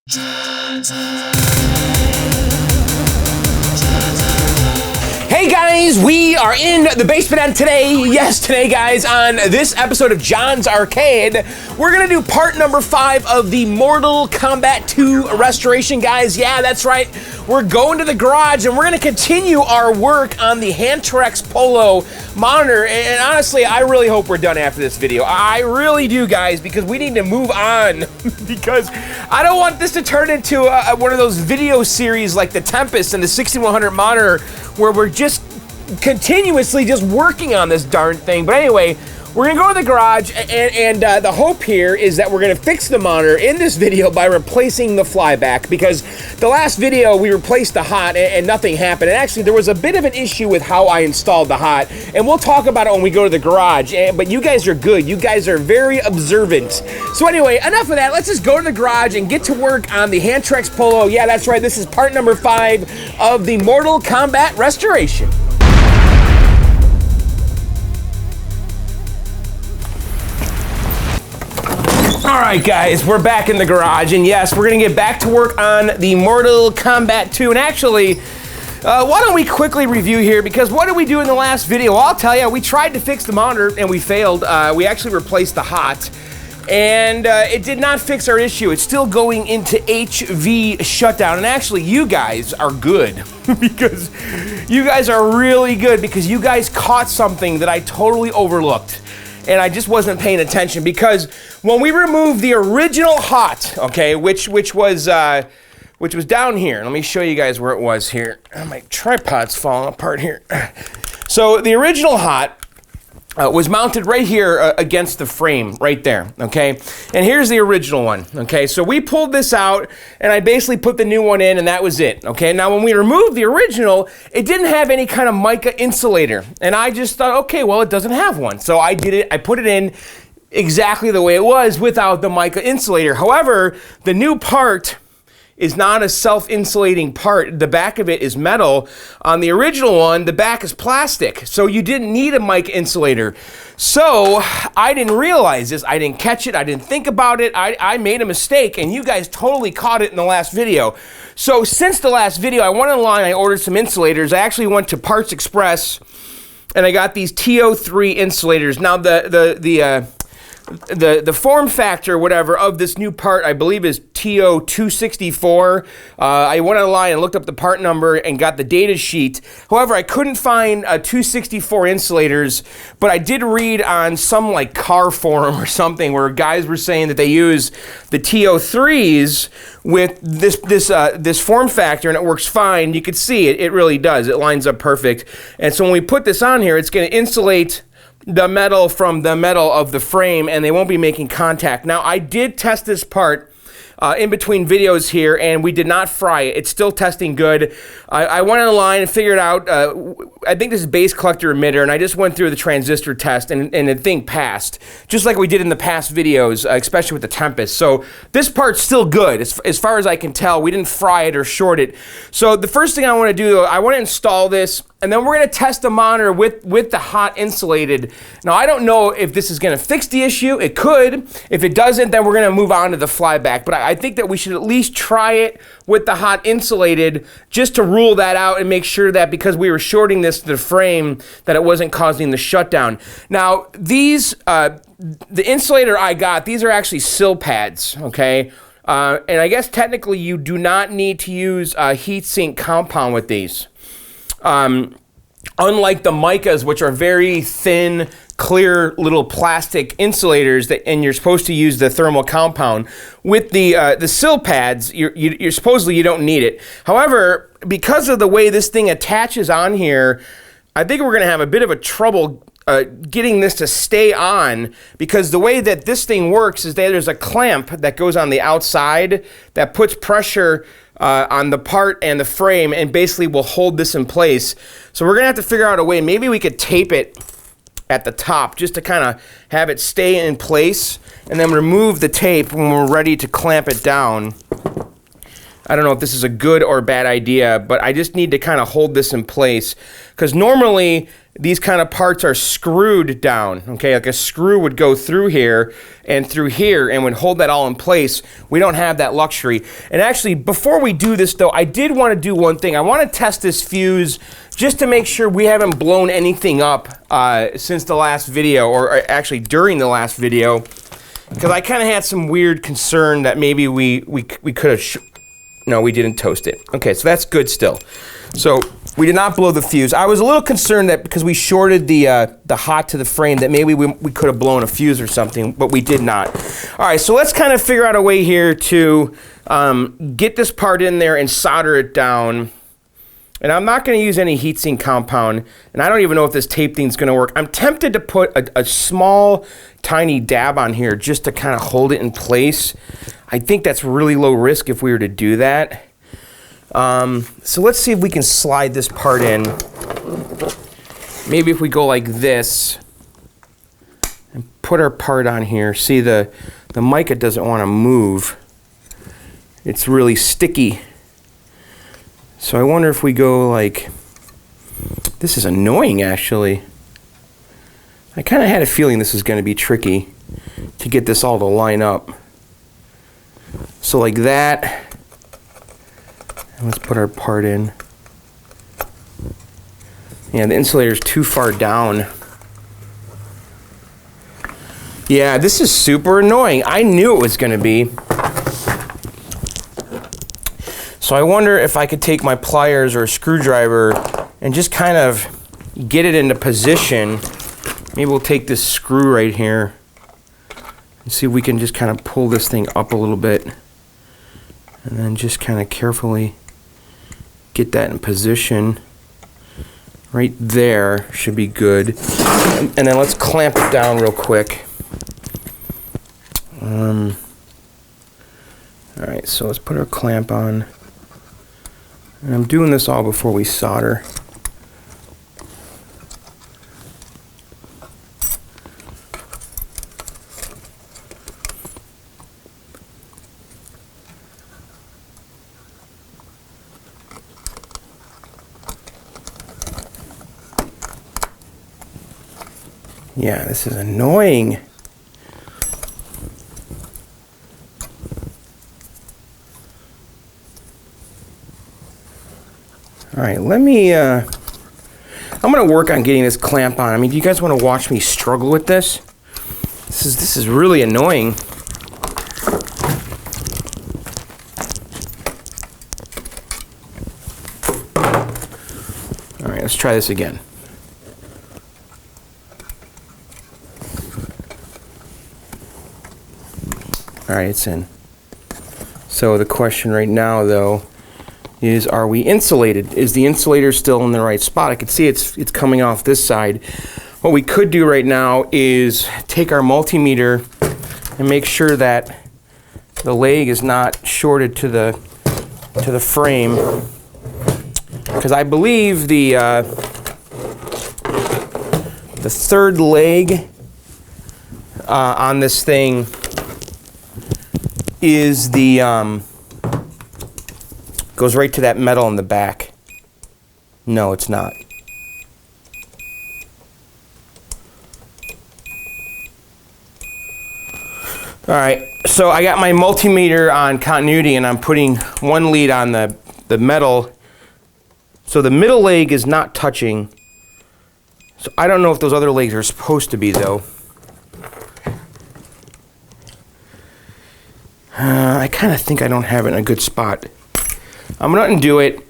Hey guys, we are in the basement, and today guys, on this episode of John's Arcade, we're gonna do part number 5 of the Mortal Kombat 2 restoration, guys. Yeah, that's right. We're going to the garage and we're gonna continue our work on the Hantarex Polo monitor, and honestly, I really hope we're done after this video. I really do, guys, because we need to move on because I don't want this to turn into one of those video series like the Tempest and the 6100 monitor where we're just continuously just working on this darn thing. But anyway, we're gonna go to the garage, and the hope here is that we're gonna fix the monitor in this video by replacing the flyback, because the last video we replaced the hot and nothing happened. And actually there was a bit of an issue with how I installed the hot, and we'll talk about it when we go to the garage. But you guys are good. You guys are very observant. So anyway, enough of that. Let's just go to the garage and get to work on the Hantarex Polo. Yeah, that's right. This is part number 5 of the Mortal Kombat restoration. All right, guys, we're back in the garage, and yes, we're gonna get back to work on the Mortal Kombat 2. And actually, why don't we quickly review here, because what did we do in the last video? Well, I'll tell you, we tried to fix the monitor and we failed. We actually replaced the hot, and it did not fix our issue. It's still going into HV shutdown. And actually, you guys are good because you guys are really good, because you guys caught something that I totally overlooked. And I just wasn't paying attention, because when we removed the original hot, okay, which was down here. Let me show you guys where it was here. Oh, my tripod's falling apart here. So the original hot was mounted right here against the frame, right there, okay? And here's the original one, okay? So we pulled this out, and I basically put the new one in, and that was it, okay? Now, when we removed the original, it didn't have any kind of mica insulator, and I just thought, okay, well, it doesn't have one. So I did it, I put it in exactly the way it was without the mica insulator. However, the new part is not a self-insulating part. The back of it is metal. On the original one, the back is plastic, so you didn't need a mic insulator. So I didn't realize this. I didn't catch it. I didn't think about it. I made a mistake, and you guys totally caught it in the last video. So since the last video, I went online, I ordered some insulators. I actually went to Parts Express, and I got these TO3 insulators. Now the form factor, whatever, of this new part, I believe, is TO264. I went online and looked up the part number and got the data sheet. However, I couldn't find 264 insulators, but I did read on some like car forum or something where guys were saying that they use the TO3s with this form factor, and it works fine. You can see it really does. It lines up perfect. And so when we put this on here, it's going to insulate the metal from the metal of the frame, and they won't be making contact. Now, I did test this part in between videos here, and we did not fry it. It's still testing good. I went online and figured out, I think this is base collector emitter, and I just went through the transistor test, and the thing passed, just like we did in the past videos, especially with the Tempest. So this part's still good, as far as I can tell. We didn't fry it or short it. So the first thing I want to do, I want to install this, and then we're going to test the monitor with the hot insulated. Now, I don't know if this is going to fix the issue. It could. If it doesn't, then we're going to move on to the flyback. But I think that we should at least try it with the hot insulated, just to rule that out and make sure that, because we were shorting this to the frame, that it wasn't causing the shutdown. Now, these, the insulator I got, these are actually sill pads, okay? And I guess technically you do not need to use a heat sink compound with these. Unlike the micas, which are very thin, clear little plastic insulators, and you're supposed to use the thermal compound. With the sill pads, you're supposedly you don't need it. However, because of the way this thing attaches on here, I think we're going to have a bit of a trouble getting this to stay on, because the way that this thing works is that there's a clamp that goes on the outside that puts pressure on the part and the frame, and basically will hold this in place. So we're gonna have to figure out a way. Maybe we could tape it at the top just to kind of have it stay in place, and then remove the tape when we're ready to clamp it down. I don't know if this is a good or bad idea, but I just need to kind of hold this in place, because normally these kind of parts are screwed down, okay? Like a screw would go through here and would hold that all in place. We don't have that luxury. And actually, before we do this though, I did want to do one thing. I want to test this fuse just to make sure we haven't blown anything up since the last video, or actually during the last video, because I kind of had some weird concern that maybe we could have, no, we didn't toast it. Okay, so that's good still. So we did not blow the fuse. I was a little concerned that because we shorted the hot to the frame that maybe we could have blown a fuse or something, but we did not. All right, so let's kind of figure out a way here to get this part in there and solder it down. And I'm not going to use any heatsink compound, and I don't even know if this tape thing's going to work. I'm tempted to put a small, tiny dab on here just to kind of hold it in place. I think that's really low risk if we were to do that. So let's see if we can slide this part in. Maybe if we go like this and put our part on here. See, the mica doesn't want to move. It's really sticky. So I wonder if we go like, this is annoying actually. I kind of had a feeling this was going to be tricky to get this all to line up. So like that. And let's put our part in. Yeah, the insulator's too far down. Yeah, this is super annoying. I knew it was going to be. So I wonder if I could take my pliers or a screwdriver and just kind of get it into position. Maybe we'll take this screw right here and see if we can just kind of pull this thing up a little bit. And then just kind of carefully get that in position. Right there should be good. And then let's clamp it down real quick. All right, so let's put our clamp on. And I'm doing this all before we solder. Yeah, this is annoying. All right, let me, I'm gonna work on getting this clamp on. I mean, do you guys wanna watch me struggle with this? This is really annoying. All right, let's try this again. All right, it's in. So the question right now, though, is, are we insulated? Is the insulator still in the right spot? I can see it's coming off this side. What we could do right now is take our multimeter and make sure that the leg is not shorted to the frame, because I believe the third leg on this thing is the goes right to that metal in the back. No, it's not. All right, so I got my multimeter on continuity and I'm putting one lead on the metal. So the middle leg is not touching. So I don't know if those other legs are supposed to be though. I kind of think I don't have it in a good spot. I'm going to undo it,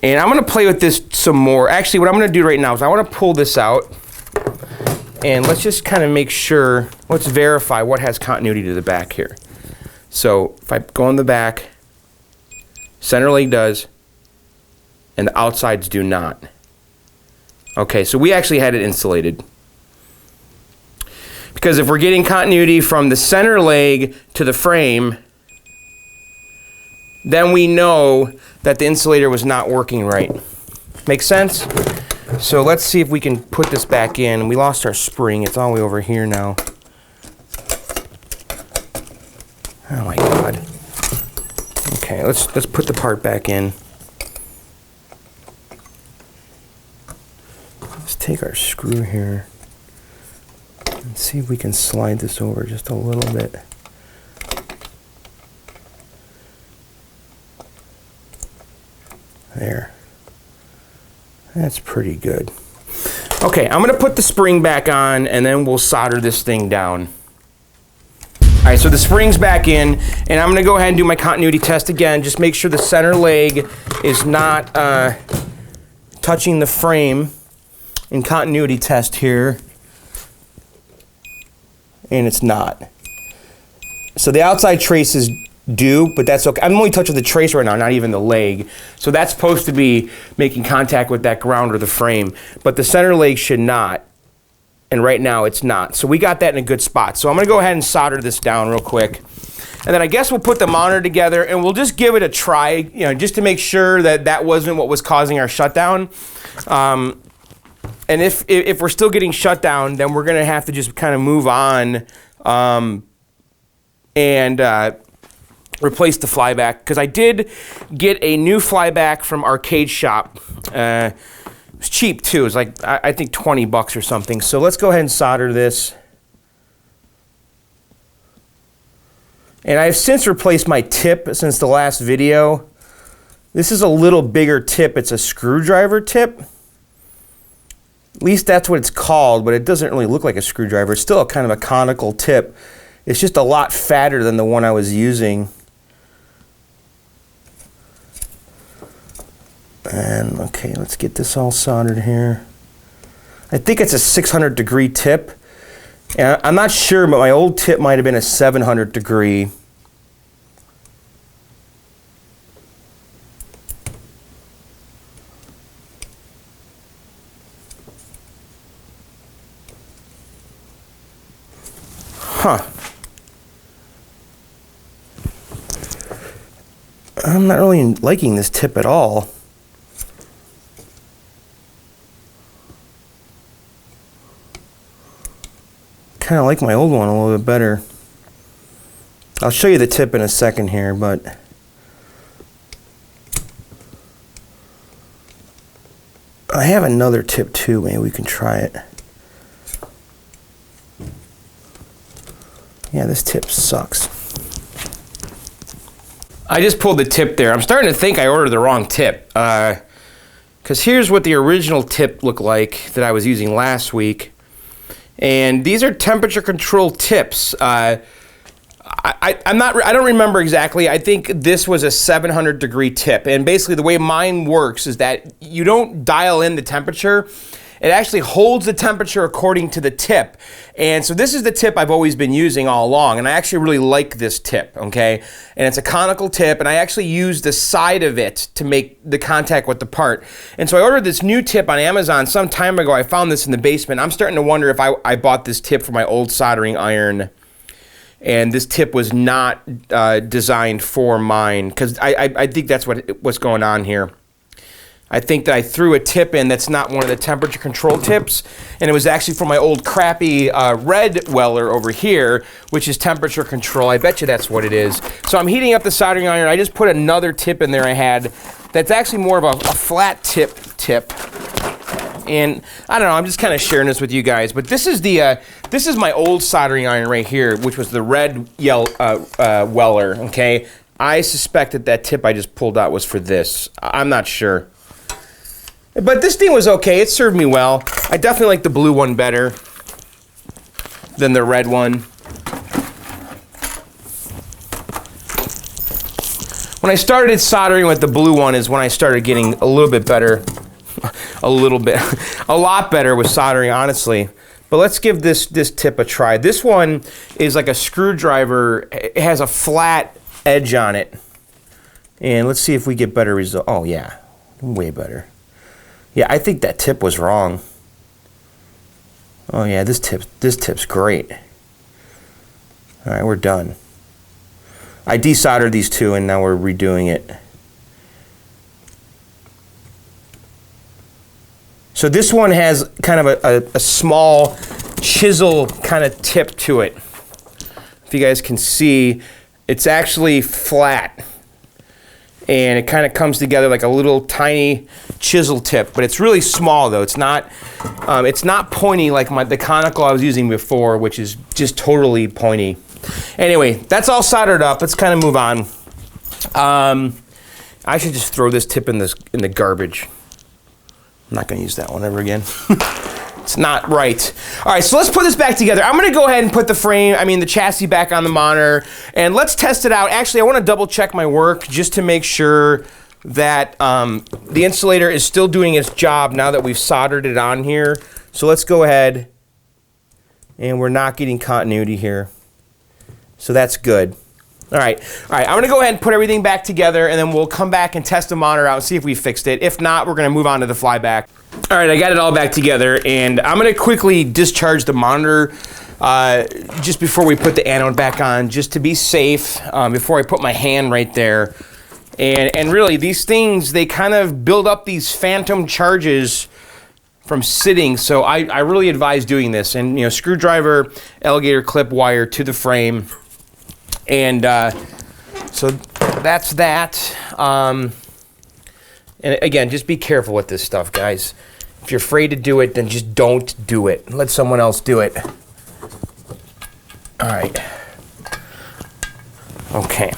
and I'm going to play with this some more. Actually, what I'm going to do right now is I want to pull this out, and let's just kind of make sure, let's verify what has continuity to the back here. So if I go on the back, center leg does, and the outsides do not. Okay, so we actually had it insulated. Because if we're getting continuity from the center leg to the frame, then we know that the insulator was not working right. Make sense? So let's see if we can put this back in. We lost our spring. It's all the way over here now. Oh my God. Okay. Okay, let's put the part back in. Let's take our screw here and see if we can slide this over just a little bit. There. That's pretty good. Okay, I'm gonna put the spring back on and then we'll solder this thing down. All right, so the spring's back in, and I'm gonna go ahead and do my continuity test again. Just make sure the center leg is not touching the frame in continuity test here. And it's not. So the outside traces do, but that's okay. I'm only touching the trace right now, not even the leg. So that's supposed to be making contact with that ground or the frame, but the center leg should not. And right now it's not. So we got that in a good spot. So I'm gonna go ahead and solder this down real quick. And then I guess we'll put the monitor together and we'll just give it a try, you know, just to make sure that that wasn't what was causing our shutdown. And if we're still getting shut down, then we're gonna have to just kind of move on and replace the flyback. Because I did get a new flyback from Arcade Shop. It's cheap too. It's like, I think 20 bucks or something. So let's go ahead and solder this. And I've since replaced my tip since the last video. This is a little bigger tip. It's a screwdriver tip. At least that's what it's called, but it doesn't really look like a screwdriver. It's still a kind of a conical tip. It's just a lot fatter than the one I was using. And okay, let's get this all soldered here. I think it's a 600 degree tip. And I'm not sure, but my old tip might have been a 700 degree. Huh. I'm not really liking this tip at all. Kind of like my old one a little bit better. I'll show you the tip in a second here, but I have another tip too. Maybe we can try it. Yeah, this tip sucks. I just pulled the tip there. I'm starting to think I ordered the wrong tip. Because here's what the original tip looked like that I was using last week. And these are temperature control tips. I don't remember exactly. I think this was a 700 degree tip. And basically the way mine works is that you don't dial in the temperature. It actually holds the temperature according to the tip. And so this is the tip I've always been using all along. And I actually really like this tip, okay? And it's a conical tip, and I actually use the side of it to make the contact with the part. And so I ordered this new tip on Amazon some time ago. I found this in the basement. I'm starting to wonder if I bought this tip for my old soldering iron. And this tip was not designed for mine, because I think that's what's going on here. I think that I threw a tip in that's not one of the temperature control tips, and it was actually for my old crappy red weller over here, which is temperature control. I bet you that's what it is. So I'm heating up the soldering iron. I just put another tip in there I had that's actually more of a flat tip. And I don't know, I'm just kind of sharing this with you guys, but this is my old soldering iron right here, which was the red weller, okay? I suspect that tip I just pulled out was for this. I'm not sure. But this thing was okay. It served me well. I definitely like the blue one better than the red one. When I started soldering with the blue one is when I started getting a little bit better. A lot better with soldering, honestly. But let's give this tip a try. This one is like a screwdriver. It has a flat edge on it. And let's see if we get better results. Oh yeah, way better. Yeah, I think that tip was wrong. Oh yeah, this tip's great. All right, we're done. I desoldered these two and now we're redoing it. So this one has kind of a small chisel kind of tip to it. If you guys can see, it's actually flat. and it kind of comes together like a little tiny chisel tip, but it's really small though. It's not pointy like the conical I was using before, which is just totally pointy. Anyway, that's all soldered up. Let's kind of move on. I should just throw this tip in the garbage. I'm not going to use that one ever again. It's not right. All right, so let's put this back together. I'm going to go ahead and put the chassis back on the monitor, and let's test it out. Actually, I want to double check my work just to make sure that the insulator is still doing its job now that we've soldered it on here. So let's go ahead, and we're not getting continuity here. So that's good. All right, I'm going to go ahead and put everything back together, and then we'll come back and test the monitor out and see if we fixed it. If not, we're going to move on to the Flyback. All right, I got it all back together, and I'm going to quickly discharge the monitor just before we put the anode back on, just to be safe, before I put my hand right there. And really, these things, they kind of build up these phantom charges from sitting, so I really advise doing this. And, you know, screwdriver, alligator clip wire to the frame. And so that's that. And again, just be careful with this stuff, guys. If you're afraid to do it, then just don't do it. Let someone else do it. All right. Okay.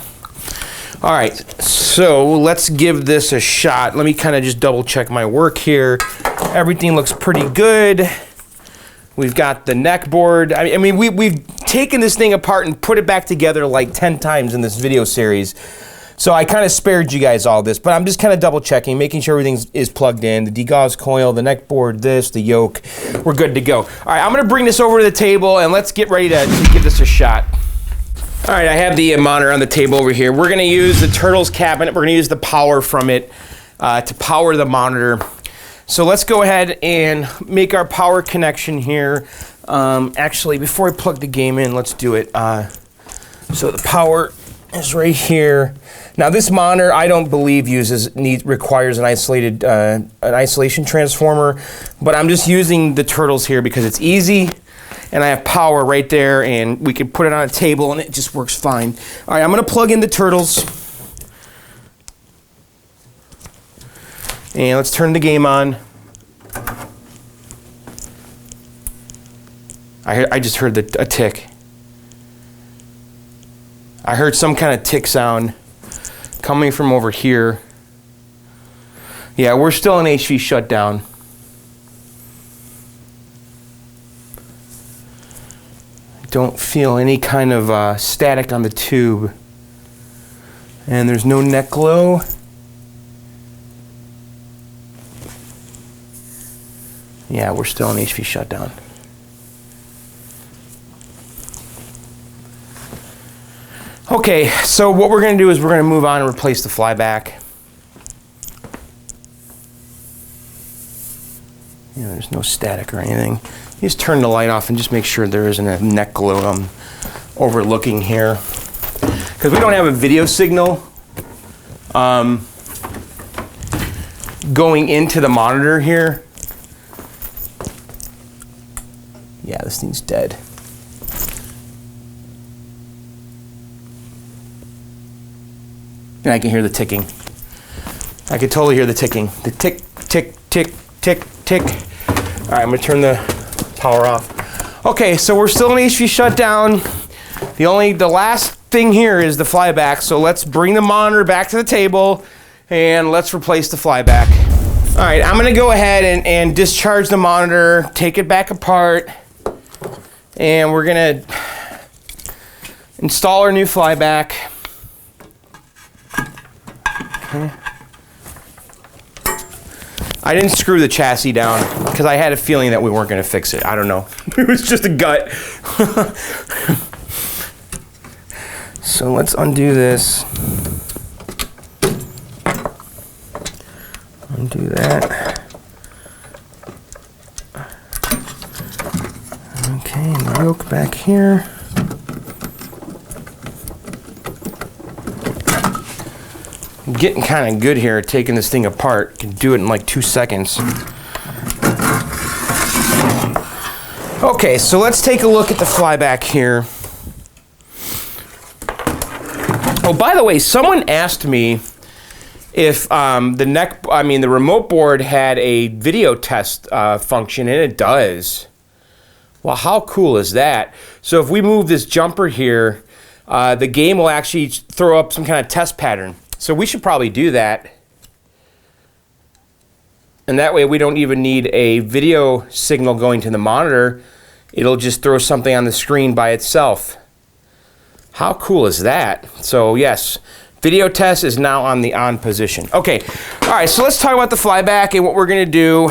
All right, so let's give this a shot. Let me kind of just double check my work here. Everything looks pretty good. We've got the neck board. I mean, we've taken this thing apart and put it back together like 10 times in this video series. So I kind of spared you guys all this, but I'm just kind of double checking, making sure everything is plugged in. The degauss coil, the neck board, the yoke. We're good to go. All right, I'm gonna bring this over to the table and let's get ready to give this a shot. All right, I have the monitor on the table over here. We're gonna use the Turtles cabinet. We're gonna use the power from it to power the monitor. So let's go ahead and make our power connection here. Actually, before I plug the game in, let's do it. So the power is right here. Now this monitor, I don't believe requires an isolation transformer, but I'm just using the Turtles here because it's easy, and I have power right there, and we can put it on a table, and it just works fine. All right, I'm gonna plug in the Turtles. And let's turn the game on. I just heard a tick. I heard some kind of tick sound coming from over here. Yeah, we're still in HV shutdown. Don't feel any kind of static on the tube. And there's no neck glow. Yeah, we're still in HV shutdown. Okay, so what we're going to do is we're going to move on and replace the Flyback. You know, there's no static or anything. You just turn the light off and just make sure there isn't a neck glow I'm overlooking here. Because we don't have a video signal going into the monitor here. Yeah, this thing's dead. And I can hear the ticking. I can totally hear the ticking. The tick, tick, tick, tick, tick. All right, I'm gonna turn the power off. Okay, so we're still in HV shutdown. The last thing here is the Flyback. So let's bring the monitor back to the table and let's replace the Flyback. All right, I'm gonna go ahead and discharge the monitor, take it back apart, and we're gonna install our new Flyback. Okay. I didn't screw the chassis down because I had a feeling that we weren't going to fix it. I don't know. It was just a gut. So let's undo this. Undo that. Okay, the yoke back here. I'm getting kind of good here at taking this thing apart. Can do it in like 2 seconds. Okay, so let's take a look at the Flyback here. Oh, by the way, someone asked me if the remote board had a video test function, and it does. Well, how cool is that? So if we move this jumper here, the game will actually throw up some kind of test pattern. So we should probably do that. And that way we don't even need a video signal going to the monitor. It'll just throw something on the screen by itself. How cool is that? So yes, video test is now on the on position. Okay, all right, so let's talk about the flyback and what we're gonna do.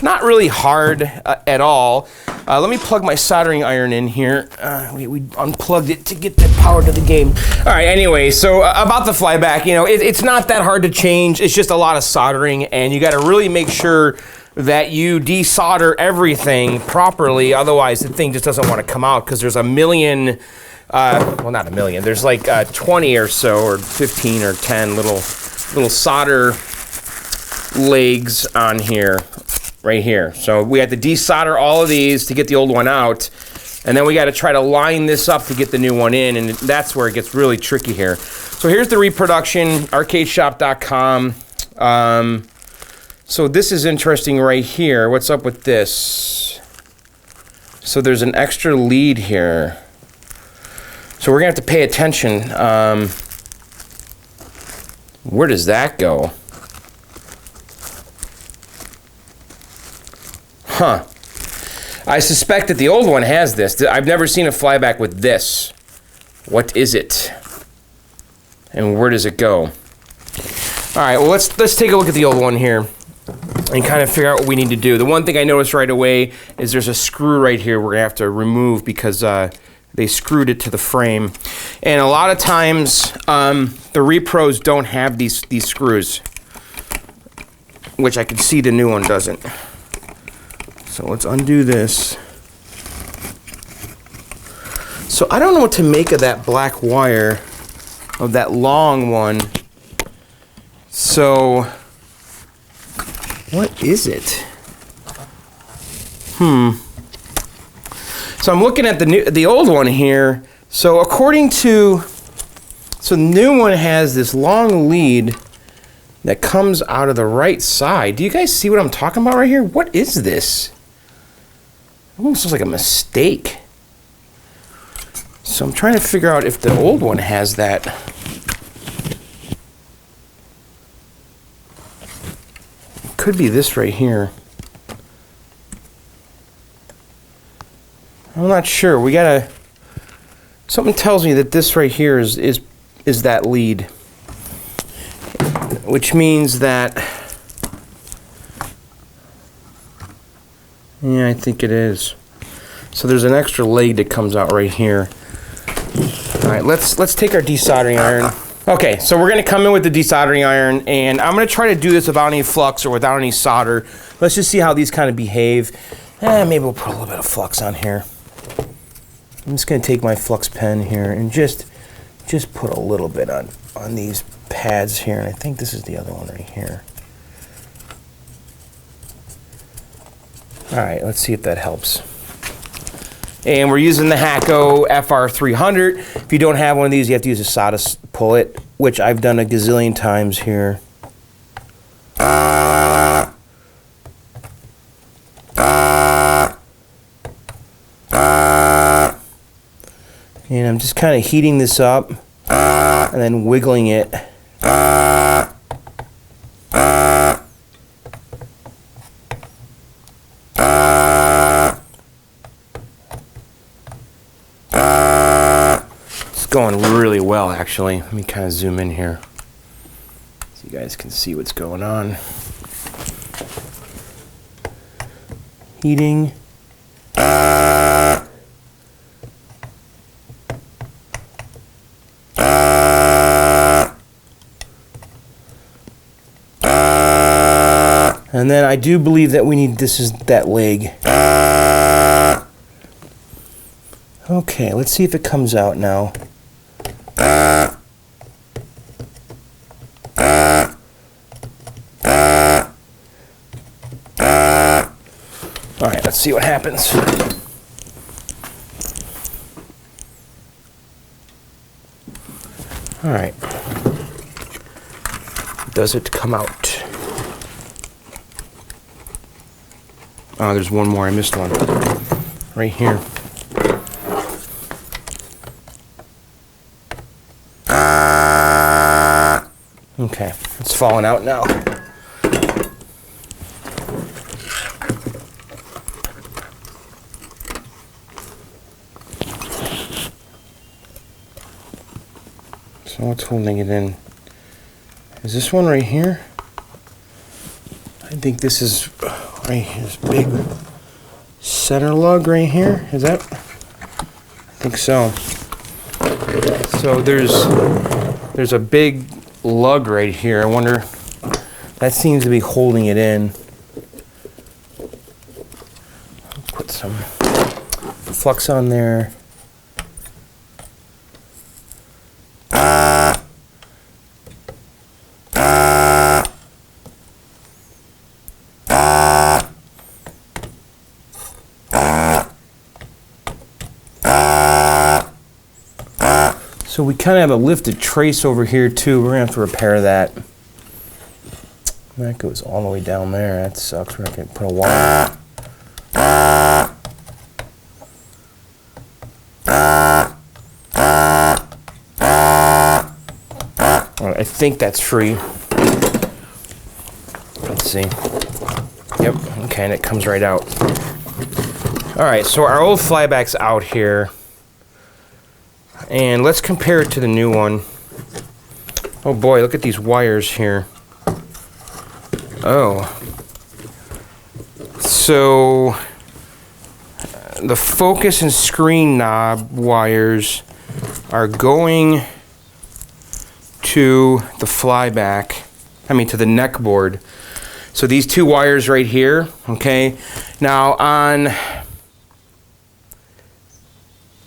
Not really hard at all. Let me plug my soldering iron in here. We unplugged it to get the power to the game. All right, anyway, so about the flyback, you know, it's not that hard to change. It's just a lot of soldering, and you gotta really make sure that you desolder everything properly. Otherwise, the thing just doesn't want to come out because there's a million, well, not a million. There's like 20 or so, or 15 or 10 little solder legs on here, right here. So we had to desolder all of these to get the old one out, and then we got to try to line this up to get the new one in, and that's where it gets really tricky here. So here's the reproduction, arcadeshop.com. So this is interesting right here. What's up with this? So there's an extra lead here. So we're gonna have to pay attention. Where does that go? Huh. I suspect that the old one has this. I've never seen a flyback with this. What is it? And where does it go? All right, well, let's take a look at the old one here and kind of figure out what we need to do. The one thing I noticed right away is there's a screw right here we're gonna have to remove because they screwed it to the frame. And a lot of times, the repros don't have these screws, which I can see the new one doesn't. So let's undo this. So I don't know what to make of that black wire, of that long one. So what is it? So I'm looking at the old one here. So according to, so the new one has this long lead that comes out of the right side. Do you guys see what I'm talking about right here? What is this? It almost looks like a mistake. So I'm trying to figure out if the old one has that. It could be this right here. I'm not sure. We gotta. Something tells me that this right here is that lead, which means that. Yeah, I think it is. So there's an extra leg that comes out right here. All right, let's take our desoldering iron. Okay, so we're gonna come in with the desoldering iron, and I'm gonna try to do this without any flux or without any solder. Let's just see how these kind of behave. Maybe we'll put a little bit of flux on here. I'm just going to take my flux pen here and just put a little bit on these pads here, and I think this is the other one right here. All right, let's see if that helps. And we're using the Hakko FR300. If you don't have one of these, you have to use a solder pullet, which I've done a gazillion times here. And I'm just kind of heating this up and then wiggling it. It's going really well, actually. Let me kind of zoom in here so you guys can see what's going on. Heating. And then I do believe that we need, this is that leg. Okay, let's see if it comes out now. All right, let's see what happens. All right. does it come out? Oh, there's one more. I missed one. Right here. Okay, it's falling out now. So what's holding it in? Is this one right here? I think this is right here, this big center lug right here. Is that? I think so. So there's a big lug right here. I wonder, that seems to be holding it in. Put some flux on there. So we kind of have a lifted trace over here too. We're gonna have to repair that. That goes all the way down there. That sucks. We're not gonna put a wire. All right, I think that's free. Let's see. Yep. Okay, and it comes right out. All right. So our old Flyback's out here. And let's compare it to the new one. Oh boy, look at these wires here. Oh. So the focus and screen knob wires are going to the Flyback, to the neck board. So these two wires right here, okay? Now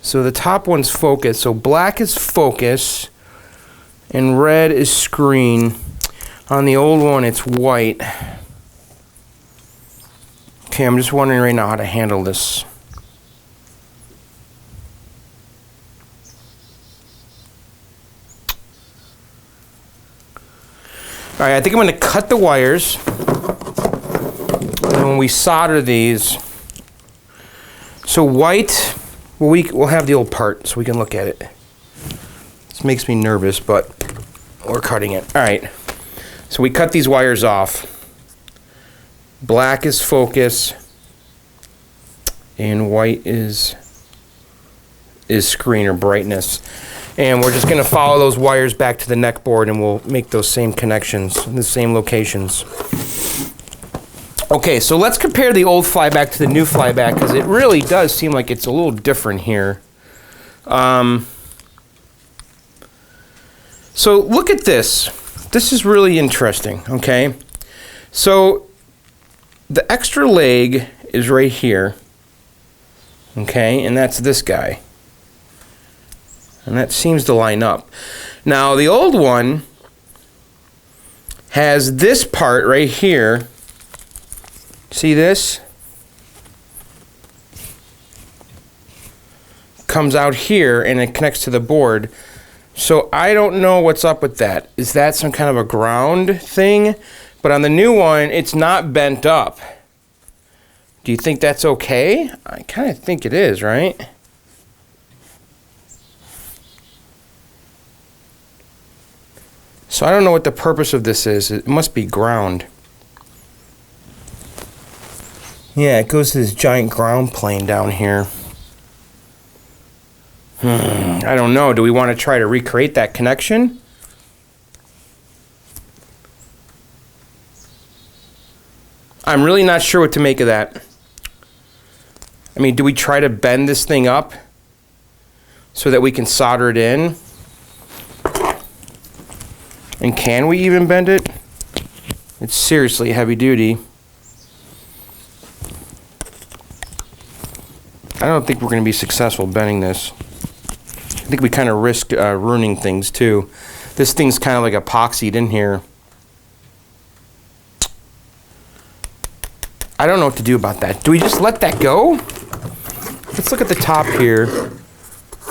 so the top one's focus. So black is focus and red is screen. On the old one, it's white. Okay, I'm just wondering right now how to handle this. All right, I think I'm going to cut the wires. And when we solder these, so white, well, we'll have the old part so we can look at it. This makes me nervous, but we're cutting it. All right, so we cut these wires off. Black is focus, and white is screen or brightness. And we're just going to follow those wires back to the neck board, and we'll make those same connections in the same locations. Okay, so let's compare the old Flyback to the new Flyback, because it really does seem like it's a little different here. So look at this. This is really interesting, okay? So the extra leg is right here, okay? And that's this guy. And that seems to line up. Now, the old one has this part right here. See this? Comes out here and it connects to the board. So I don't know what's up with that. Is that some kind of a ground thing? But on the new one, it's not bent up. Do you think that's okay? I kind of think it is, right? So I don't know what the purpose of this is. It must be ground. Yeah, it goes to this giant ground plane down here. I don't know. Do we want to try to recreate that connection? I'm really not sure what to make of that. I mean, do we try to bend this thing up so that we can solder it in? And can we even bend it? It's seriously heavy duty. I don't think we're going to be successful bending this. I think we kind of risk ruining things too. This thing's kind of like epoxied in here. I don't know what to do about that. Do we just let that go? Let's look at the top here.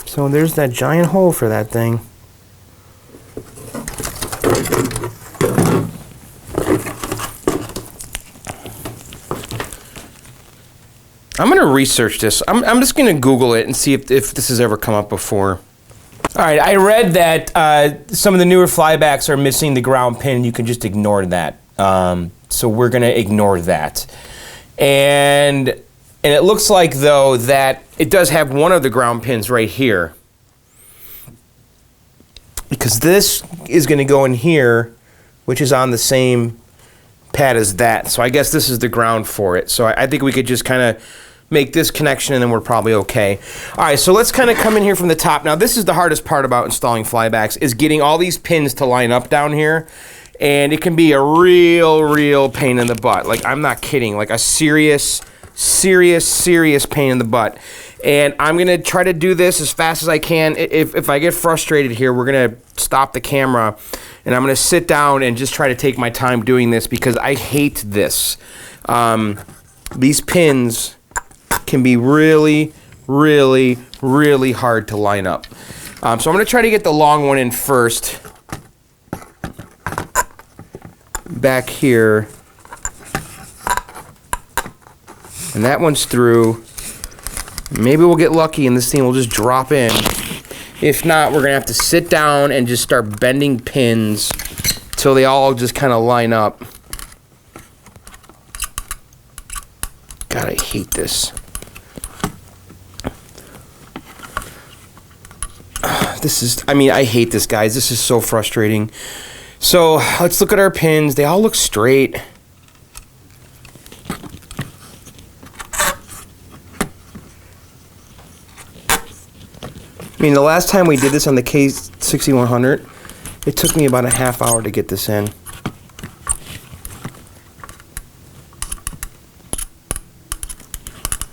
So there's that giant hole for that thing. I'm going to research this. I'm just going to Google it and see if this has ever come up before. All right, I read that some of the newer flybacks are missing the ground pin. You can just ignore that. So we're going to ignore that. And it looks like, though, that it does have one of the ground pins right here. Because this is going to go in here, which is on the same pad as that. So I guess this is the ground for it. So I think we could just kind of make this connection and then we're probably okay. All right, so let's kind of come in here from the top. Now, this is the hardest part about installing flybacks, is getting all these pins to line up down here. And it can be a real pain in the butt. Like, I'm not kidding. Like a serious pain in the butt. And I'm going to try to do this as fast as I can. If I get frustrated here, we're going to stop the camera. And I'm going to sit down and just try to take my time doing this because I hate this. These pins can be really hard to line up. So I'm going to try to get the long one in first. Back here. And that one's through. Maybe we'll get lucky and this thing will just drop in. If not, we're going to have to sit down and just start bending pins till they all just kind of line up. God, I hate this. I hate this, guys. This is so frustrating. So, let's look at our pins. They all look straight. I mean, the last time we did this on the K6100, it took me about a half hour to get this in.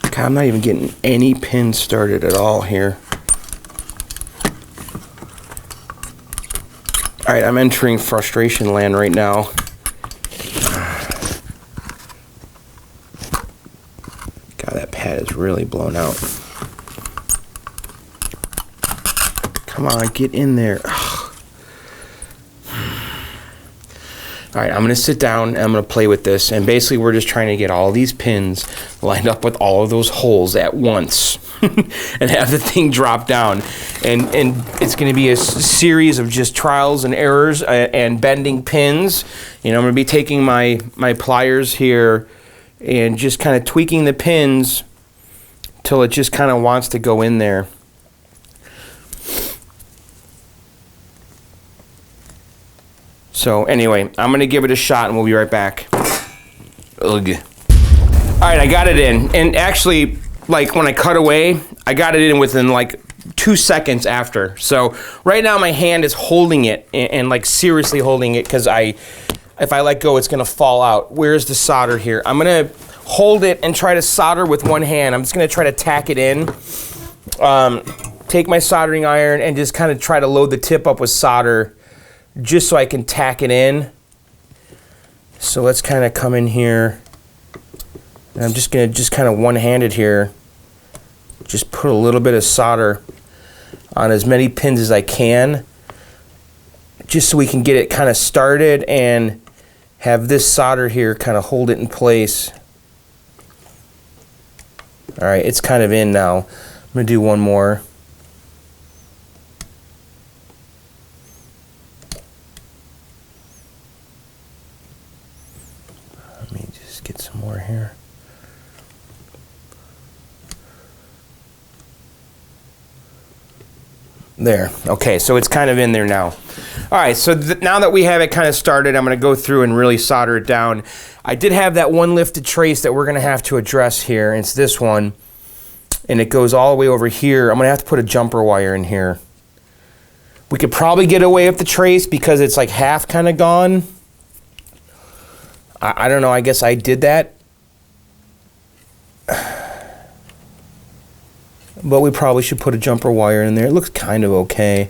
God, I'm not even getting any pins started at all here. Alright, I'm entering frustration land right now. God, that pad is really blown out. Come on, get in there. Alright, I'm going to sit down and I'm going to play with this. And basically, we're just trying to get all these pins lined up with all of those holes at once. And have the thing drop down. And it's going to be a series of just trials and errors and bending pins. You know, I'm going to be taking my pliers here and just kind of tweaking the pins till it just kind of wants to go in there. So anyway, I'm going to give it a shot and we'll be right back. Ugh. Alright, I got it in. And actually, like when I cut away, I got it in within like 2 seconds after. So right now my hand is holding it and like seriously holding it because if I let go, it's going to fall out. Where's the solder here? I'm going to hold it and try to solder with one hand. I'm just going to try to tack it in. Take my soldering iron and just kind of try to load the tip up with solder just so I can tack it in. So let's kind of come in here. And I'm just going to kind of one-handed here. Just put a little bit of solder on as many pins as I can. Just so we can get it kind of started and have this solder here kind of hold it in place. Alright, it's kind of in now. I'm going to do one more. Let me just get some more here. There. Okay, so it's kind of in there now. All right, so now that we have it kind of started, I'm going to go through and really solder it down. I did have that one lifted trace that we're going to have to address here. It's this one, and it goes all the way over here. I'm going to have to put a jumper wire in here. We could probably get away with the trace because it's like half kind of gone. I don't know. I guess I did that. But we probably should put a jumper wire in there. It looks kind of okay.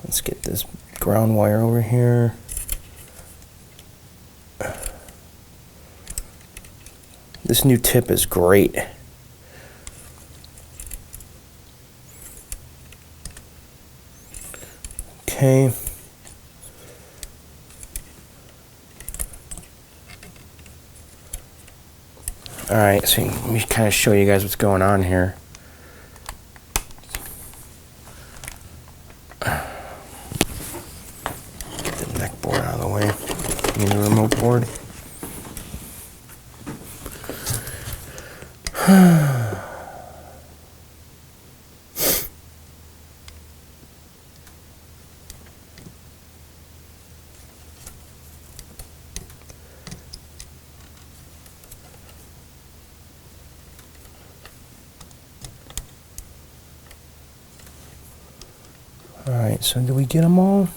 Let's get this ground wire over here. This new tip is great. Okay. All right, so let me kind of show you guys what's going on here. Get the neck board out of the way. Need the remote board. All right, so do we get them all?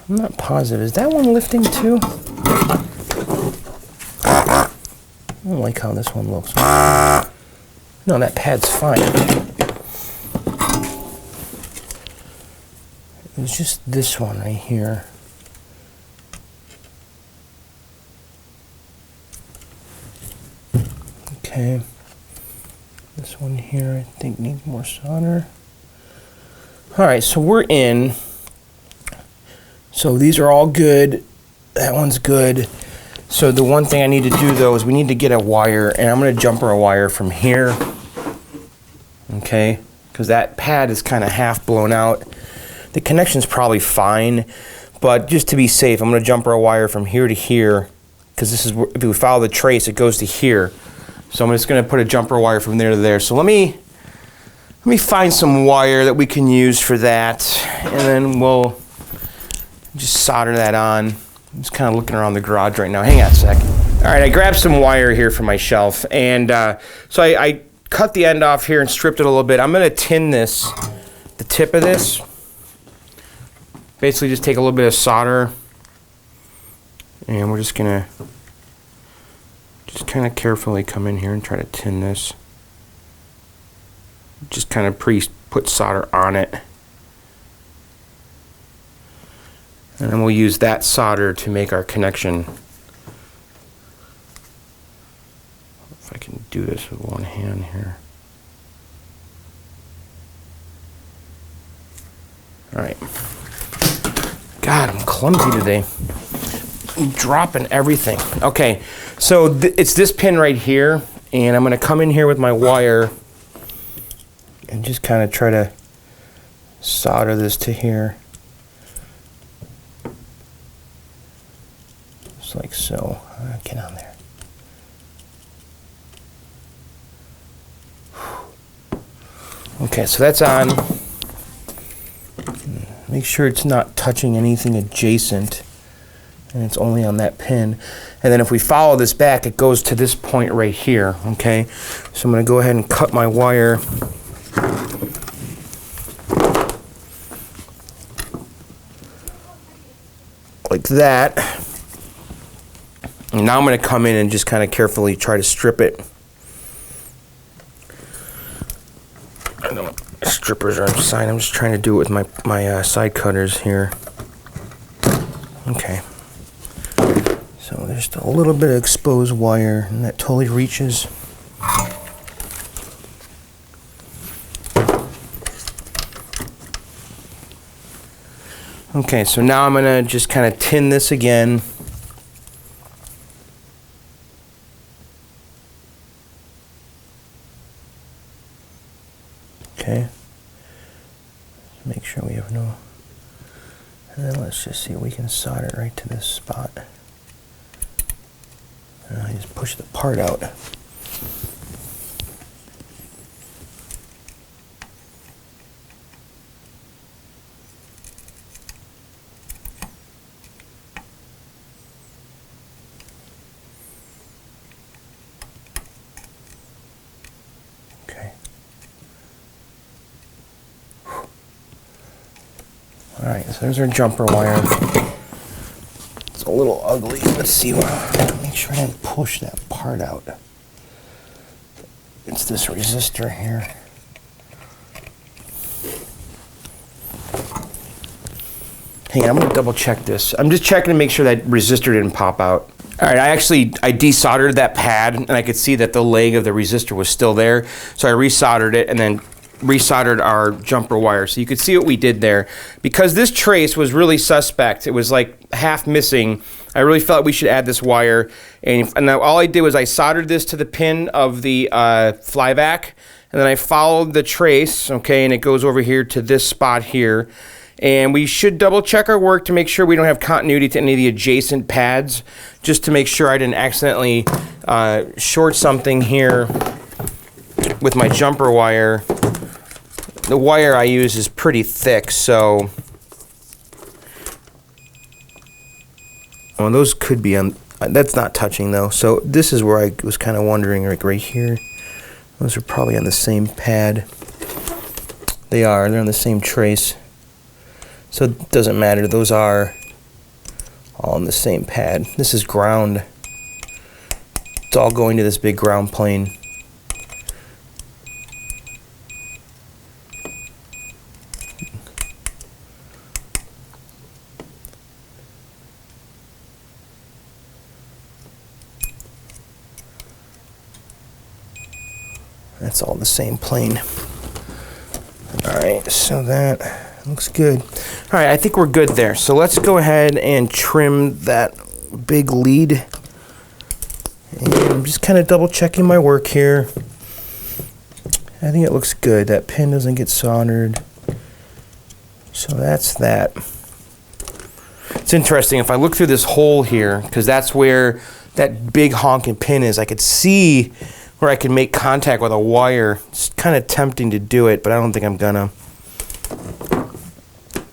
I'm not positive. Is that one lifting too? I don't like how this one looks. No, that pad's fine. It's just this one right here. Okay. This one here, I think, needs more solder. All right, so we're in. So these are all good. That one's good. So the one thing I need to do, though, is we need to get a wire, and I'm going to jumper a wire from here. Okay, because that pad is kind of half blown out. The connection's probably fine, but just to be safe, I'm going to jumper a wire from here to here, because this is, if we follow the trace, it goes to here. So I'm just going to put a jumper wire from there to there. So let me find some wire that we can use for that, and then we'll just solder that on. I'm just kind of looking around the garage right now. Hang on a sec. All right, I grabbed some wire here from my shelf, and so I cut the end off here and stripped it a little bit. I'm going to tin this, the tip of this. Basically just take a little bit of solder, and we're just going to just kind of carefully come in here and try to tin this. Just kind of put solder on it. And then we'll use that solder to make our connection. If I can do this with one hand here. All right. God, I'm clumsy today. I'm dropping everything. Okay, so it's this pin right here, and I'm going to come in here with my wire and just kind of try to solder this to here. Just like so. Get on there. Okay, so that's on. Make sure it's not touching anything adjacent, and it's only on that pin. And then if we follow this back, it goes to this point right here, okay? So I'm going to go ahead and cut my wire. Like that. And now I'm going to come in and just kind of carefully try to strip it. I know strippers are inside. I'm just trying to do it with my side cutters here. Okay. So there's just a little bit of exposed wire, and that totally reaches. Okay, so now I'm going to just kind of tin this again. Okay. Make sure we have no. And then let's just see if we can solder it right to this spot. And I just push the part out. Okay. Alright, so there's our jumper wire. It's a little ugly. Let's see what. Make sure I didn't push that part out. It's this resistor here. Hang on, I'm going to double check this. I'm just checking to make sure that resistor didn't pop out. Alright, I desoldered that pad, and I could see that the leg of the resistor was still there. So I resoldered it and then resoldered our jumper wire. So you could see what we did there. Because this trace was really suspect, it was like half missing, I really felt we should add this wire. And now all I did was I soldered this to the pin of the Flyback, and then I followed the trace, okay, and it goes over here to this spot here. And we should double check our work to make sure we don't have continuity to any of the adjacent pads, just to make sure I didn't accidentally short something here with my jumper wire. The wire I use is pretty thick, so well, those could be on. That's not touching though. So this is where I was kind of wondering, like right here. Those are probably on the same pad. They are. They're on the same trace. So it doesn't matter. Those are all on the same pad. This is ground. It's all going to this big ground plane. That's all the same plane. Alright, so that looks good. Alright, I think we're good there. So let's go ahead and trim that big lead. And I'm just kind of double checking my work here. I think it looks good. That pin doesn't get soldered. So that's that. It's interesting. If I look through this hole here, because that's where that big honking pin is, I could see where I can make contact with a wire. It's kind of tempting to do it, but I don't think I'm gonna. I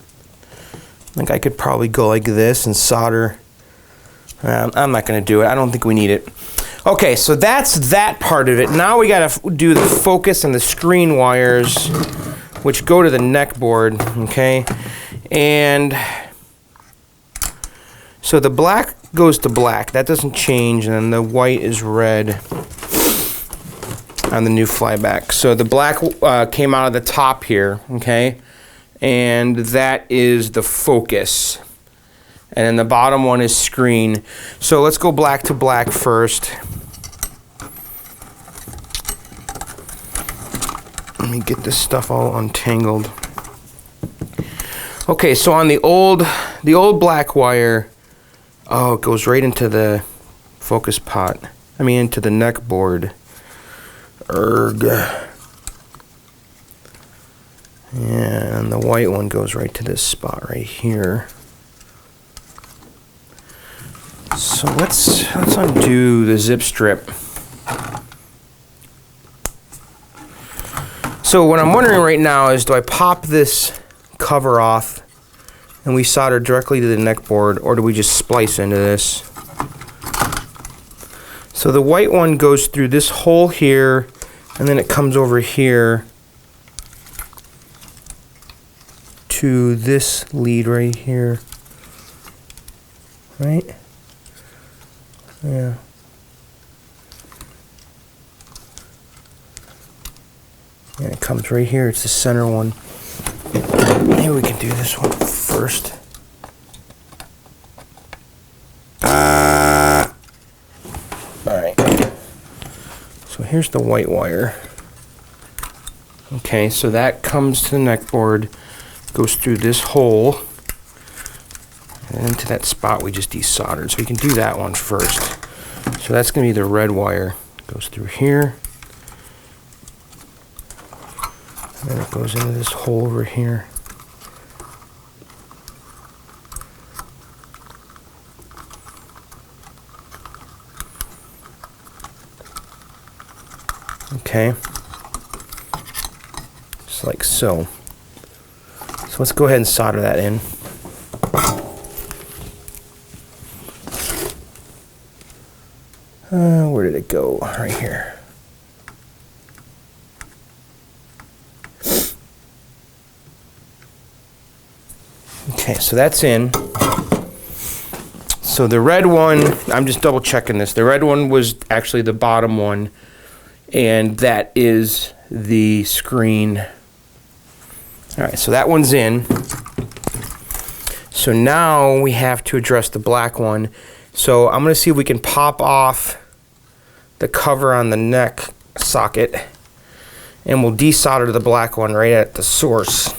think I could probably go like this and solder. I'm not gonna do it. I don't think we need it. Okay, so that's that part of it. Now we gotta do the focus and the screen wires, which go to the neck board, okay? And so the black goes to black. That doesn't change, and then the white is red on the new Flyback. So the black came out of the top here, okay? And that is the focus. And then the bottom one is screen. So let's go black to black first. Let me get this stuff all untangled. Okay, so on the old black wire, oh, it goes right into the focus pot. I mean, into the neck board. Erg. And the white one goes right to this spot right here. So let's undo the zip strip. So what I'm wondering right now is, do I pop this cover off and we solder directly to the neck board, or do we just splice into this? So the white one goes through this hole here, and then it comes over here to this lead right here. Right? Yeah. And it comes right here. It's the center one. Maybe we can do this one first. Alright. So here's the white wire. Okay, so that comes to the neck board, goes through this hole, and into that spot we just desoldered. So we can do that one first. So that's going to be the red wire. Goes through here. And then it goes into this hole over here. Okay. Just like so. So let's go ahead and solder that in. Where did it go? Right here. Okay, so that's in. So the red one, I'm just double checking this. The red one was actually the bottom one, and that is the screen. All right, so that one's in. So now we have to address the black one. So I'm going to see if we can pop off the cover on the neck socket, and we'll desolder the black one right at the source.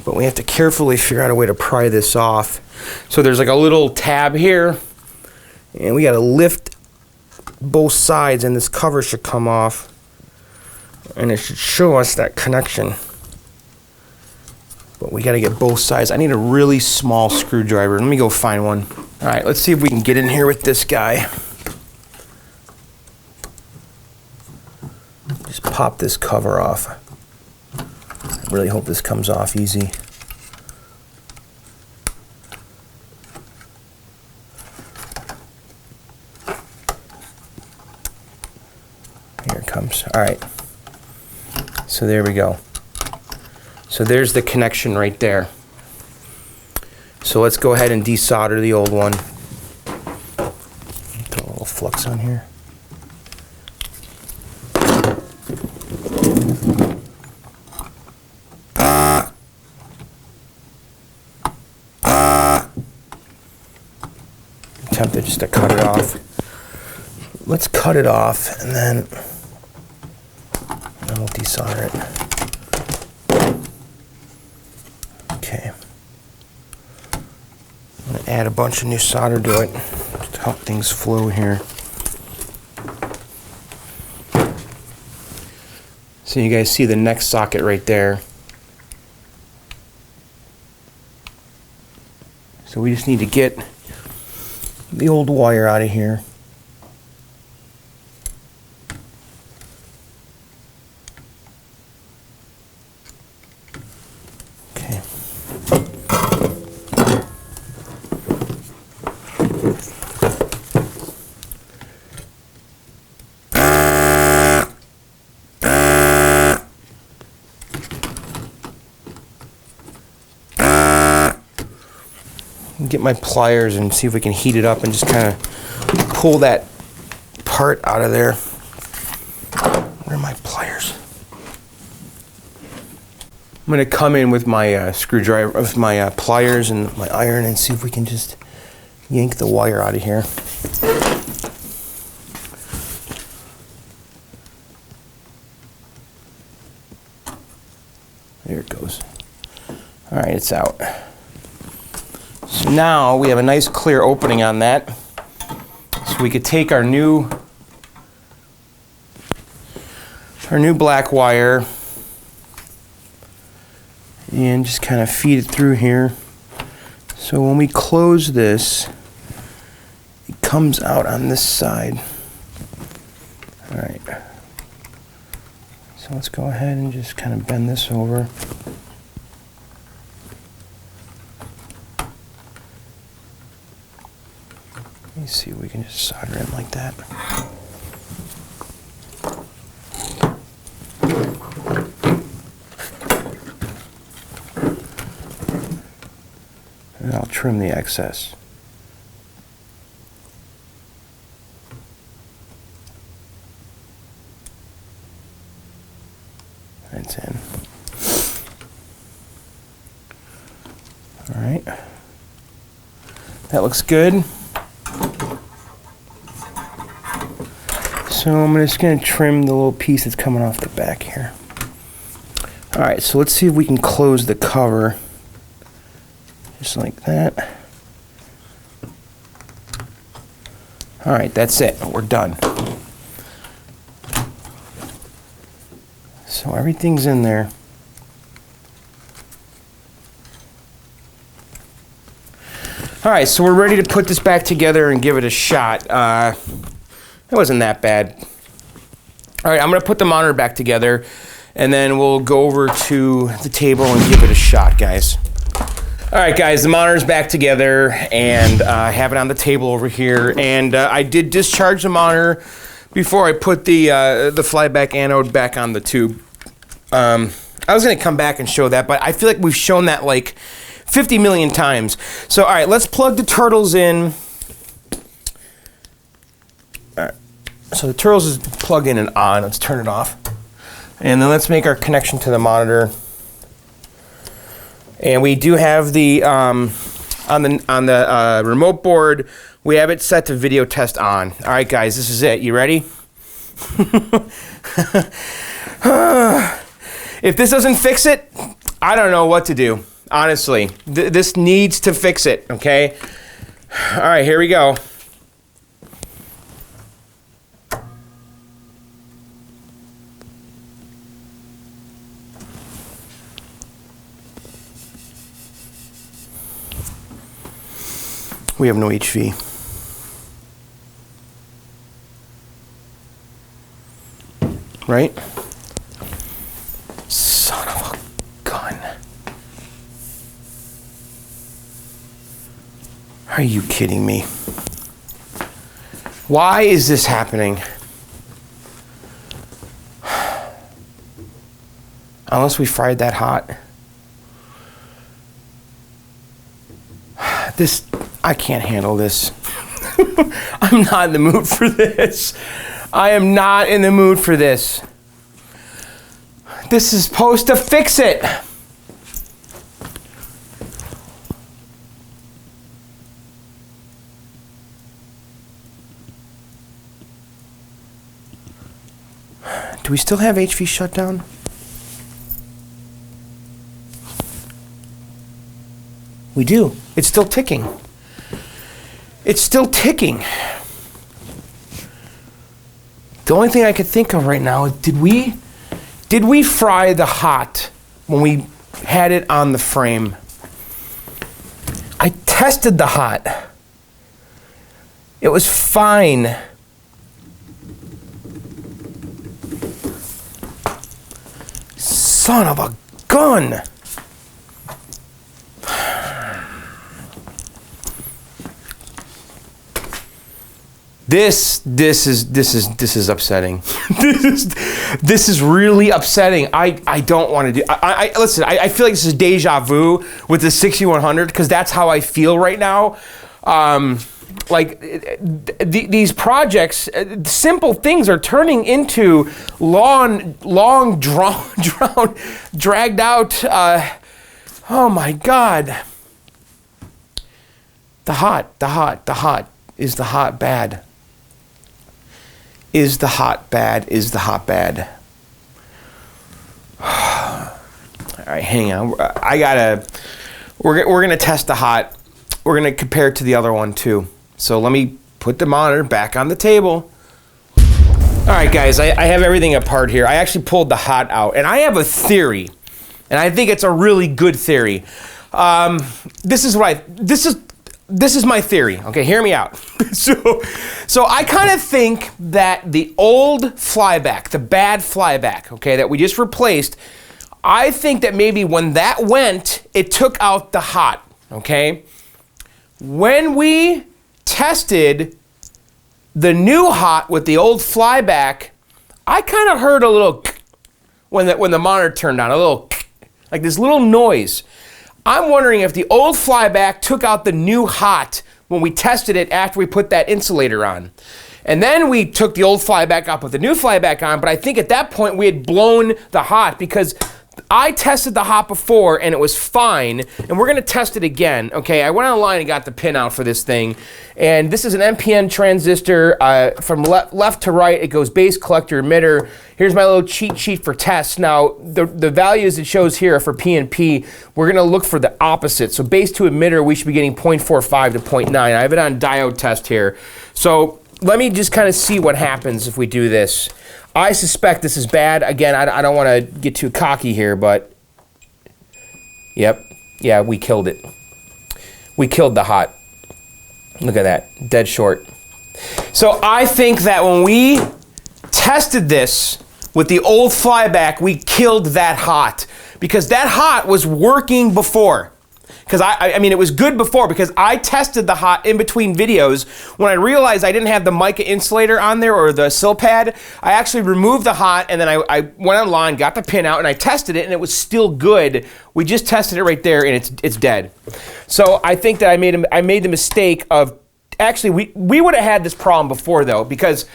But we have to carefully figure out a way to pry this off. So there's like a little tab here, and we got to lift both sides, and this cover should come off, and it should show us that connection. But we got to get both sides. I need a really small screwdriver. Let me go find one. All right, let's see if we can get in here with this guy. Just pop this cover off. I really hope this comes off easy. Here it comes. All right. So there we go. So there's the connection right there. So let's go ahead and desolder the old one. Throw a little flux on here. Tempted just to cut it off. Let's cut it off, and then we'll desolder it. Okay. I'm going to add a bunch of new solder to it to help things flow here. So you guys see the next socket right there. So we just need to get the old wire out of here. Okay. Get my pliers and see if we can heat it up and just kind of pull that part out of there. Where are my pliers? I'm going to come in with my screwdriver, with my pliers and my iron, and see if we can just yank the wire out of here. There it goes. All right, it's out. So now we have a nice clear opening on that. So we could take our new black wire and just kind of feed it through here. So when we close this, it comes out on this side. All right. So let's go ahead and just kind of bend this over. Let me see if we can just solder in like that. And I'll trim the excess. That's in. All right. That looks good. So I'm just going to trim the little piece that's coming off the back here. Alright, so let's see if we can close the cover. Just like that. Alright, that's it. We're done. So everything's in there. Alright, so we're ready to put this back together and give it a shot. It wasn't that bad. All right, I'm gonna put the monitor back together, and then we'll go over to the table and give it a shot, guys. All right, guys, the monitor's back together, and I have it on the table over here. And I did discharge the monitor before I put the Flyback anode back on the tube. I was gonna come back and show that, but I feel like we've shown that like 50 million times. So, all right, let's plug the turtles in. So the turtles is plugged in and on. Let's turn it off. And then let's make our connection to the monitor. And we do have the, on the remote board, we have it set to video test on. All right, guys, this is it. You ready? If this doesn't fix it, I don't know what to do, honestly. This needs to fix it, okay? All right, here we go. We have no HV. Right? Son of a gun. Are you kidding me? Why is this happening? Unless we fried that hot. I can't handle this. I'm not in the mood for this. I am not in the mood for this. This is supposed to fix it. Do we still have HV shutdown? We do. It's still ticking. It's still ticking. The only thing I could think of right now is did we fry the hot when we had it on the frame? I tested the hot. It was fine. Son of a gun. This is upsetting. this is really upsetting. I don't want to do. Listen. I feel like this is deja vu with the 6100 because that's how I feel right now. These projects, simple things are turning into long drawn, dragged out. Oh my God. The hot. Is the hot bad? Is the hot bad? Is the hot bad? All right, hang on. We're gonna test the hot. We're gonna compare it to the other one too. So let me put the monitor back on the table. All right, guys, I have everything apart here. I actually pulled the hot out, and I have a theory, and I think it's a really good theory. This is my theory. Okay, hear me out. So I kind of think that the old Flyback, the bad Flyback, okay, that we just replaced, I think that maybe when that went, it took out the hot, okay? When we tested the new hot with the old Flyback, I kind of heard a little when the monitor turned on, a little like this little noise. I'm wondering if the old Flyback took out the new hot when we tested it after we put that insulator on. And then we took the old Flyback up with the new Flyback on, but I think at that point we had blown the hot because I tested the hot before and it was fine, and we're gonna test it again, okay? I went online and got the pin out for this thing, and this is an NPN transistor. From left to right, it goes base, collector, emitter. Here's my little cheat sheet for tests. Now, the values it shows here are for PNP. We're gonna look for the opposite. So base to emitter, we should be getting 0.45 to 0.9. I have it on diode test here. So let me just kind of see what happens if we do this. I suspect this is bad. Again, I don't want to get too cocky here, but yep, yeah, we killed it. We killed the hot. Look at that, dead short. So I think that when we tested this with the old Flyback, we killed that hot because that hot was working before. Because I mean, it was good before because I tested the hot in between videos. When I realized I didn't have the mica insulator on there or the sill pad, I actually removed the hot and then I went online, got the pin out, and I tested it and it was still good. We just tested it right there and it's dead. So I think that I made the mistake of, actually we would have had this problem before though, because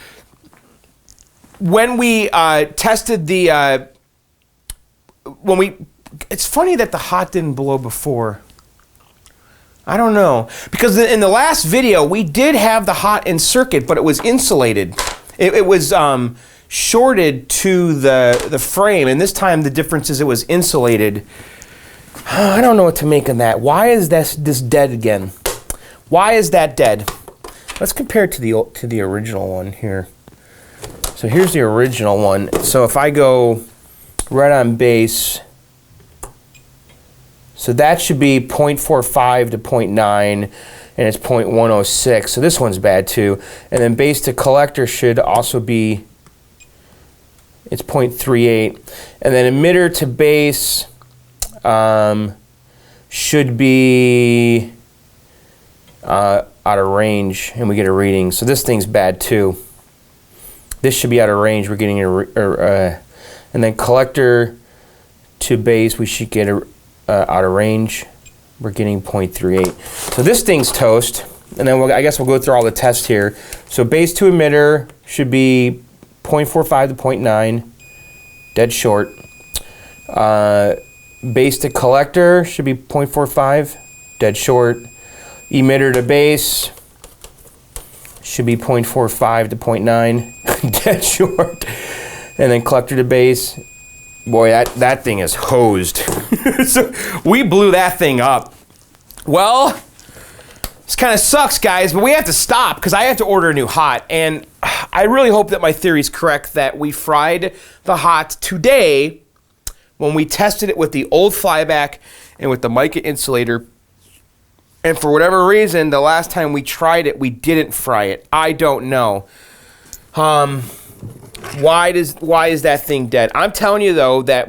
when we tested the, it's funny that the hot didn't blow before. I don't know, because in the last video we did have the hot in circuit, but it was insulated. It was shorted to the frame, and this time the difference is it was insulated. I don't know what to make of that. Why is this dead again? Why is that dead? Let's compare it to the original one here. So here's the original one. So if I go right on base, so that should be 0.45 to 0.9, and it's 0.106. So this one's bad too. And then base to collector should also be, it's 0.38. And then emitter to base should be out of range, and we get a reading. So this thing's bad too. This should be out of range. We're getting and then collector to base, we should get out of range. We're getting 0.38. So this thing's toast. And then I guess we'll go through all the tests here. So base to emitter should be 0.45 to 0.9, dead short. Base to collector should be 0.45, dead short. Emitter to base should be 0.45 to 0.9, dead short. And then collector to base, boy, that thing is hosed. So we blew that thing up. Well, this kind of sucks, guys, but we have to stop because I have to order a new hot. And I really hope that my theory is correct that we fried the hot today when we tested it with the old Flyback and with the mica insulator. And for whatever reason, the last time we tried it, we didn't fry it. I don't know. Why is that thing dead? I'm telling you though that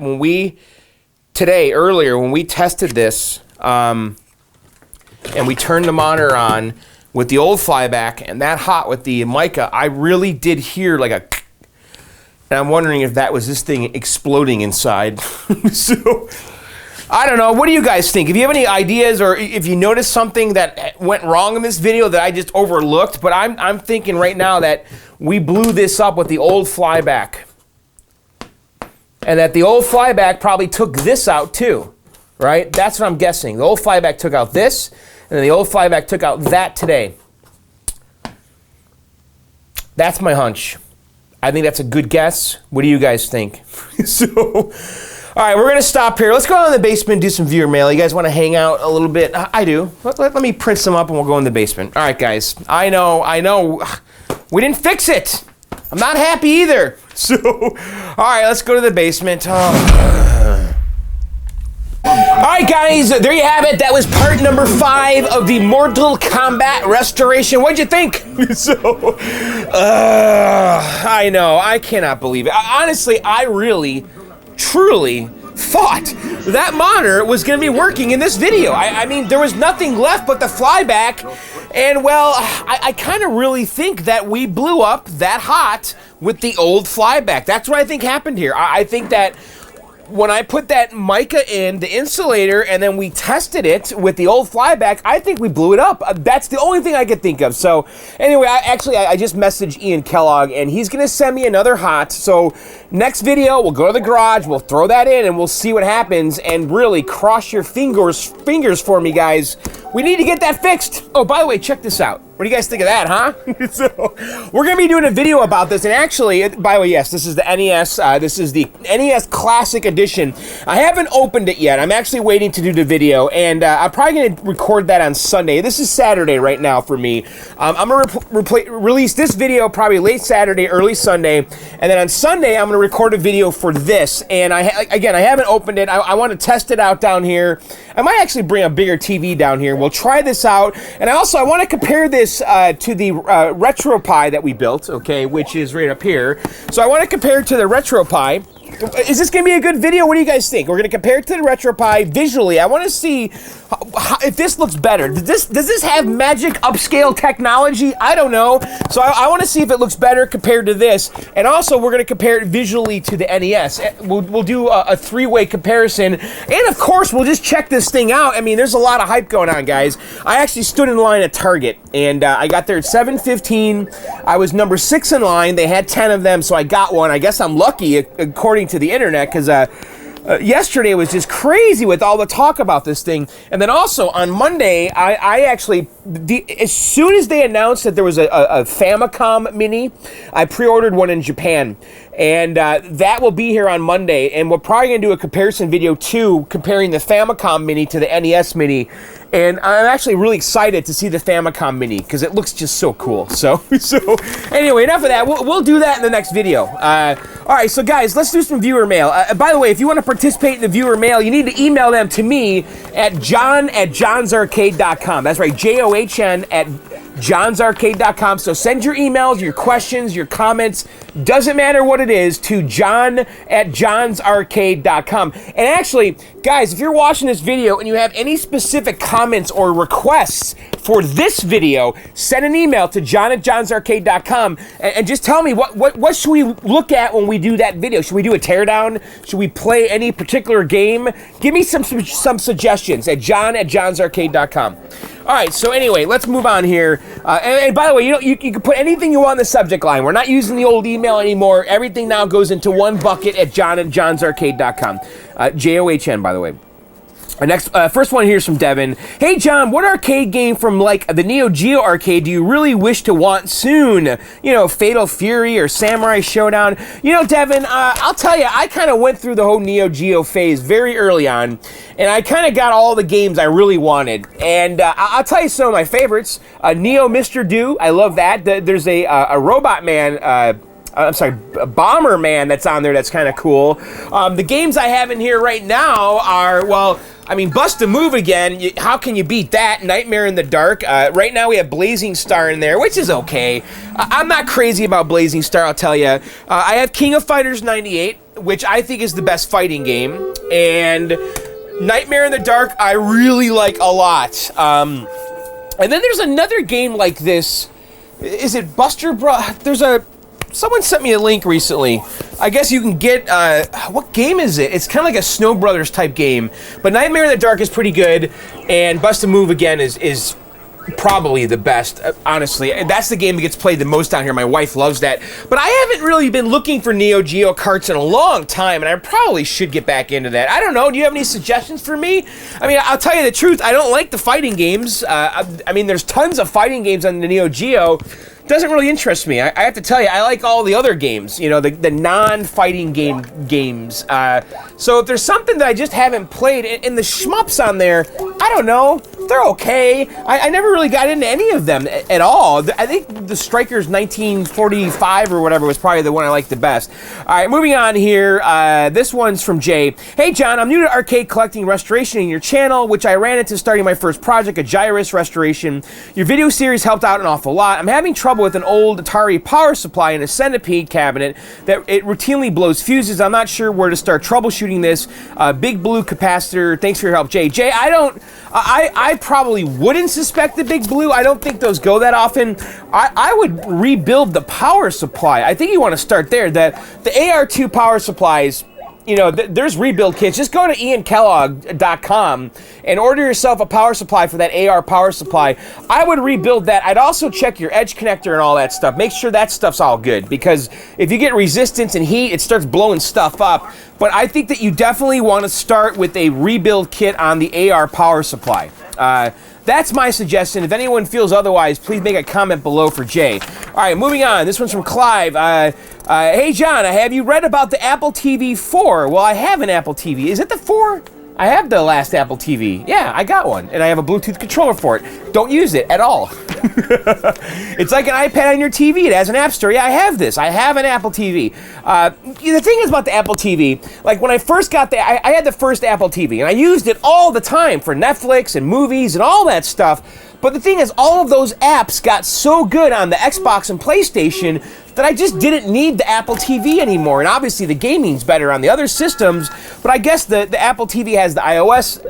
earlier when we tested this, and we turned the monitor on with the old Flyback and that hot with the mica, I really did hear like a, and I'm wondering if that was this thing exploding inside. So I don't know. What do you guys think? If you have any ideas or if you noticed something that went wrong in this video that I just overlooked, but I'm thinking right now that we blew this up with the old Flyback. And that the old Flyback probably took this out too, right? That's what I'm guessing. The old Flyback took out this, and then the old Flyback took out that today. That's my hunch. I think that's a good guess. What do you guys think? So, all right, we're going to stop here. Let's go down in the basement and do some viewer mail. You guys want to hang out a little bit? I do. Let me print some up and we'll go in the basement. All right, guys. I know. We didn't fix it. I'm not happy either. So, all right, let's go to the basement. Oh. All right, guys, there you have it. That was part number 5 of the Mortal Kombat restoration. What'd you think? So, I know. I cannot believe it. Honestly, I really, truly thought that monitor was going to be working in this video. I mean, there was nothing left but the Flyback. And, well, I kind of really think that we blew up that hot with the old Flyback. That's what I think happened here. I think that when I put that mica in, the insulator, and then we tested it with the old Flyback, I think we blew it up. That's the only thing I could think of. So, anyway, I just messaged Ian Kellogg, and he's going to send me another hot. So, next video, we'll go to the garage, we'll throw that in, and we'll see what happens. And really, cross your fingers for me, guys. We need to get that fixed. Oh, by the way, check this out. What do you guys think of that, huh? So, we're going to be doing a video about this, and actually, by the way, yes, this is the NES. This is the NES Classic Edition. I haven't opened it yet. I'm actually waiting to do the video, and I'm probably going to record that on Sunday. This is Saturday right now for me. I'm going to release this video probably late Saturday, early Sunday, and then on Sunday, I'm going to record a video for this, and again, I haven't opened it. I want to test it out down here. I might actually bring a bigger TV down here. We'll try this out, and I want to compare this to the RetroPie that we built, okay, which is right up here. So I want to compare it to the RetroPie. Is this going to be a good video? What do you guys think? We're going to compare it to the RetroPie visually. I want to see if this looks better. Does this have magic upscale technology? I don't know. So I want to see if it looks better compared to this. And also, we're going to compare it visually to the NES. We'll do a 3-way comparison. And of course, we'll just check this thing out. I mean, there's a lot of hype going on, guys. I actually stood in line at Target, and I got there at 7:15. I was number 6 in line. They had 10 of them, so I got one. I guess I'm lucky, according to the internet, because yesterday was just crazy with all the talk about this thing. And then also on Monday, I actually, as soon as they announced that there was a Famicom Mini, I pre-ordered one in Japan. and that will be here on Monday, and we're probably going to do a comparison video too, comparing the Famicom Mini to the NES Mini, and I'm actually really excited to see the Famicom Mini, because it looks just so cool. So anyway, enough of that. We'll do that in the next video. Alright, so guys, let's do some viewer mail. By the way, if you want to participate in the viewer mail, you need to email them to me at john@johnsarcade.com. That's right, JOHN at johnsarcade.com. So send your emails, your questions, your comments, doesn't matter what it is, to john@johnsarcade.com. And actually, guys, if you're watching this video and you have any specific comments or requests for this video, send an email to john@johnsarcade.com and just tell me what should we look at when we do that video. Should we do a teardown? Should we play any particular game? Give me some suggestions at john@johnsarcade.com. All right, so anyway, let's move on here. And by the way, you can put anything you want in the subject line. We're not using the old email anymore. Everything now goes into one bucket at john@johnsarcade.com. JOHN, by the way. Next, first one here is from Devin. Hey John, what arcade game from like the Neo Geo arcade do you really wish to want soon? You know, Fatal Fury or Samurai Showdown. You know, Devin, I'll tell you, I kind of went through the whole Neo Geo phase very early on, and I kind of got all the games I really wanted. And I'll tell you some of my favorites. Neo Mr. Do, I love that. There's a Robot Man. I'm sorry, Bomber Man that's on there that's kind of cool. The games I have in here right now are, well, I mean, Bust a Move again. How can you beat that? Nightmare in the Dark. Right now we have Blazing Star in there, which is okay. I'm not crazy about Blazing Star, I'll tell you. I have King of Fighters 98, which I think is the best fighting game. And Nightmare in the Dark I really like a lot. And then there's another game like this. Is it Buster Bros? Someone sent me a link recently. I guess you can get, what game is it? It's kind of like a Snow Brothers type game. But Nightmare in the Dark is pretty good, and Bust a Move again is probably the best, honestly. That's the game that gets played the most down here. My wife loves that. But I haven't really been looking for Neo Geo carts in a long time, and I probably should get back into that. I don't know. Do you have any suggestions for me? I mean, I'll tell you the truth. I don't like the fighting games. I mean, there's tons of fighting games on the Neo Geo. Doesn't really interest me. I have to tell you, I like all the other games, you know, the non-fighting games. So if there's something that I just haven't played, and the shmups on there, I don't know, they're okay. I never really got into any of them at all. I think the Strikers 1945 or whatever was probably the one I liked the best. All right, moving on here. This one's from Jay. Hey John, I'm new to arcade collecting restoration in your channel, which I ran into starting my first project, a Gyrus restoration. Your video series helped out an awful lot. I'm having trouble with an old Atari power supply in a centipede cabinet that it routinely blows fuses. I'm not sure where to start troubleshooting this. Big blue capacitor. Thanks for your help, Jay. Jay, I probably wouldn't suspect the big blue. I don't think those go that often. I would rebuild the power supply. I think you want to start there. The AR2 power supplies, you know, there's rebuild kits. Just go to iankellogg.com and order yourself a power supply for that AR power supply. I would rebuild that. I'd also check your edge connector and all that stuff. Make sure that stuff's all good, because if you get resistance and heat, it starts blowing stuff up. But I think that you definitely want to start with a rebuild kit on the AR power supply. That's my suggestion. If anyone feels otherwise, please make a comment below for Jay. All right, moving on. This one's from Clive. Hey, John, have you read about the Apple TV 4? Well, I have an Apple TV. Is it the 4? I have the last Apple TV. Yeah, I got one, and I have a Bluetooth controller for it. Don't use it at all. It's like an iPad on your TV. It has an app store. Yeah, I have this. I have an Apple TV. The thing is about the Apple TV, like when I first got I had the first Apple TV, and I used it all the time for Netflix and movies and all that stuff. But the thing is, all of those apps got so good on the Xbox and PlayStation that I just didn't need the Apple TV anymore. And obviously the gaming's better on the other systems, but I guess the Apple TV has the iOS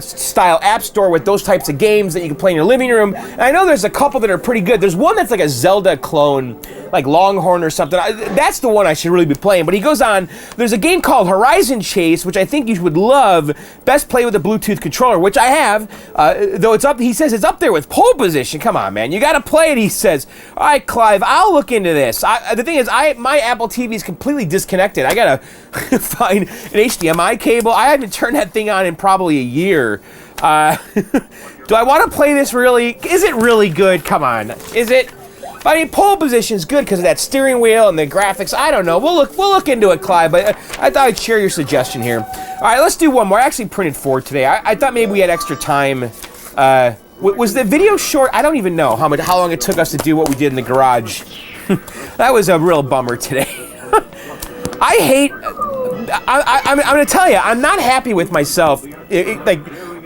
style app store with those types of games that you can play in your living room. And I know there's a couple that are pretty good. There's one that's like a Zelda clone, like Longhorn or something. That's the one I should really be playing. But he goes on, there's a game called Horizon Chase, which I think you would love. Best play with a Bluetooth controller, which I have, though it's up, he says it's up there with Pole Position. Come on, man, you gotta play it, he says. All right, Clive, I'll look into this. The thing is, my Apple TV is completely disconnected. I gotta find an HDMI cable. I haven't turned that thing on in probably a year. Do I want to play this really? Is it really good? Come on. Is it? I mean, pole position's good because of that steering wheel and the graphics. I don't know. We'll look into it, Clyde, but I thought I'd share your suggestion here. All right, let's do one more. I actually printed 4 today. I thought maybe we had extra time. Was the video short? I don't even know how long it took us to do what we did in the garage. That was a real bummer today. I hate... I'm going to tell you, I'm not happy with myself. Like,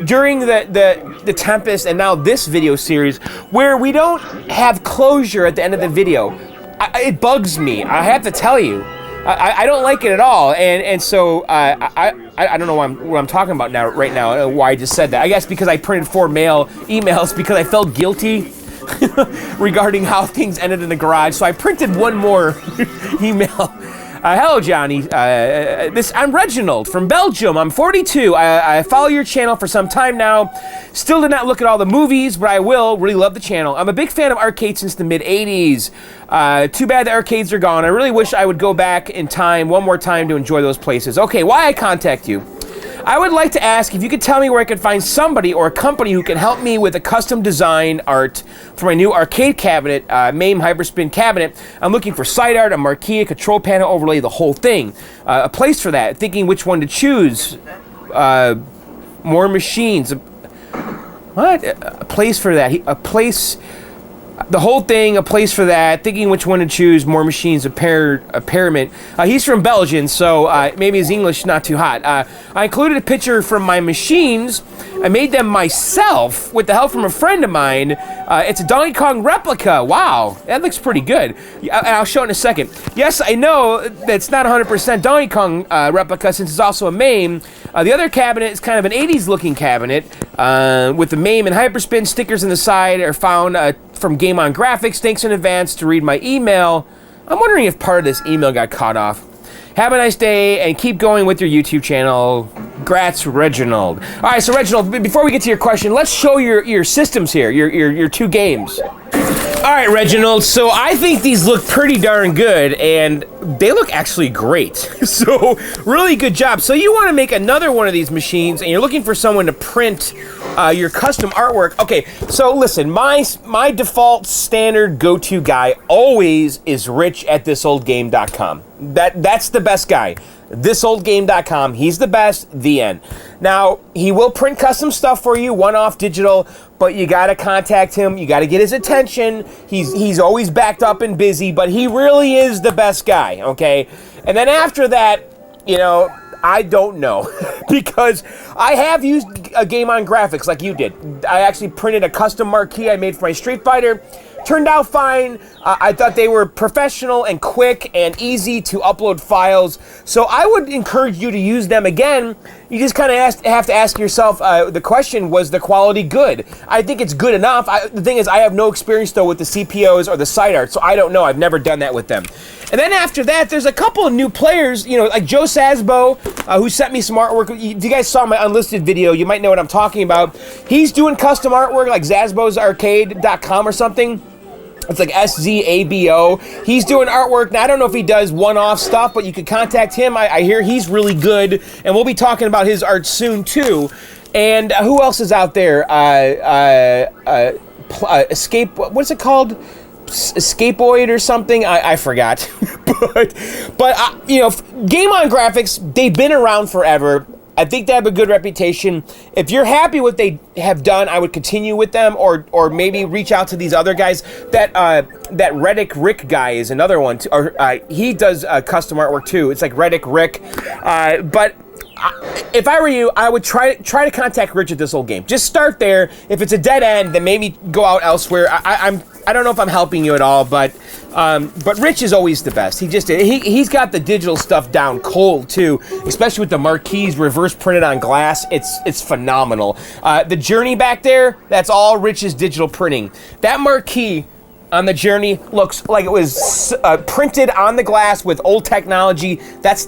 during the Tempest and now this video series, where we don't have closure at the end of the video. It bugs me, I have to tell you. I don't like it at all, and so I don't know what I'm talking about right now, why I just said that. I guess because I printed 4 emails because I felt guilty regarding how things ended in the garage, so I printed 1 more email. Hello, Johnny. I'm Reginald from Belgium. I'm 42. I follow your channel for some time now. Still did not look at all the movies, but I will. Really love the channel. I'm a big fan of arcades since the mid-'80s. Too bad the arcades are gone. I really wish I would go back in time one more time to enjoy those places. Okay, why I contact you? I would like to ask if you could tell me where I could find somebody or a company who can help me with a custom design art for my new arcade cabinet, MAME Hyperspin cabinet. I'm looking for side art, a marquee, a control panel overlay, the whole thing. A place for that, thinking which one to choose. More machines. What? A place for that. A place... The whole thing, a place for that, thinking which one to choose, more machines, a pyramid. He's from Belgium, so maybe his English not too hot. I included a picture from my machines. I made them myself with the help from a friend of mine. It's a Donkey Kong replica. Wow, that looks pretty good. I'll show it in a second. Yes, I know that it's not 100% Donkey Kong replica since it's also a MAME. The other cabinet is kind of an 80s looking cabinet with the MAME and Hyperspin stickers on the side are found from Game On Graphics. Thanks in advance to read my email. I'm wondering if part of this email got cut off. Have a nice day and keep going with your YouTube channel. Grats, Reginald. All right, so Reginald, before we get to your question, let's show your systems here, your 2 games. All right, Reginald, so I think these look pretty darn good, and they look actually great. So, really good job. So you want to make another one of these machines, and you're looking for someone to print your custom artwork. Okay, so listen, my default standard go-to guy always is Rich at thisoldgame.com. That's the best guy. Thisoldgame.com. He's the best. The end. Now, he will print custom stuff for you, one-off digital, but you got to contact him. You got to get his attention. He's always backed up and busy, but he really is the best guy, okay? And then after that, you know, I don't know because I have used a Game On Graphics like you did. I actually printed a custom marquee I made for my Street Fighter. Turned out fine. I thought they were professional and quick and easy to upload files. So I would encourage you to use them again. You just kind of have to ask yourself the question, was the quality good? I think it's good enough. The thing is, I have no experience, though, with the CPOs or the side art, so I don't know. I've never done that with them. And then after that, there's a couple of new players, you know, like Joe Sasbo, who sent me some artwork. If you guys saw my unlisted video, you might know what I'm talking about. He's doing custom artwork like Zasbo'sArcade.com or something. It's like SZABO. He's doing artwork. Now, I don't know if he does one-off stuff, but you can contact him. I hear he's really good, and we'll be talking about his art soon, too. And who else is out there? What's it called? Escapoid or something? I forgot. but you know, Game On Graphics, they've been around forever. I think they have a good reputation. If you're happy with what they have done, I would continue with them, or maybe reach out to these other guys. That Reddick Rick guy is another one, he does custom artwork too. It's like Reddick Rick, but if I were you, I would try to contact Rich at This Old Game. Just start there. If it's a dead end, then maybe go out elsewhere. I don't know if I'm helping you at all, but Rich is always the best. He's got the digital stuff down cold too, especially with the marquees reverse printed on glass. It's phenomenal. The Journey back there, that's all Rich's digital printing. That marquee on the Journey looks like it was printed on the glass with old technology. That's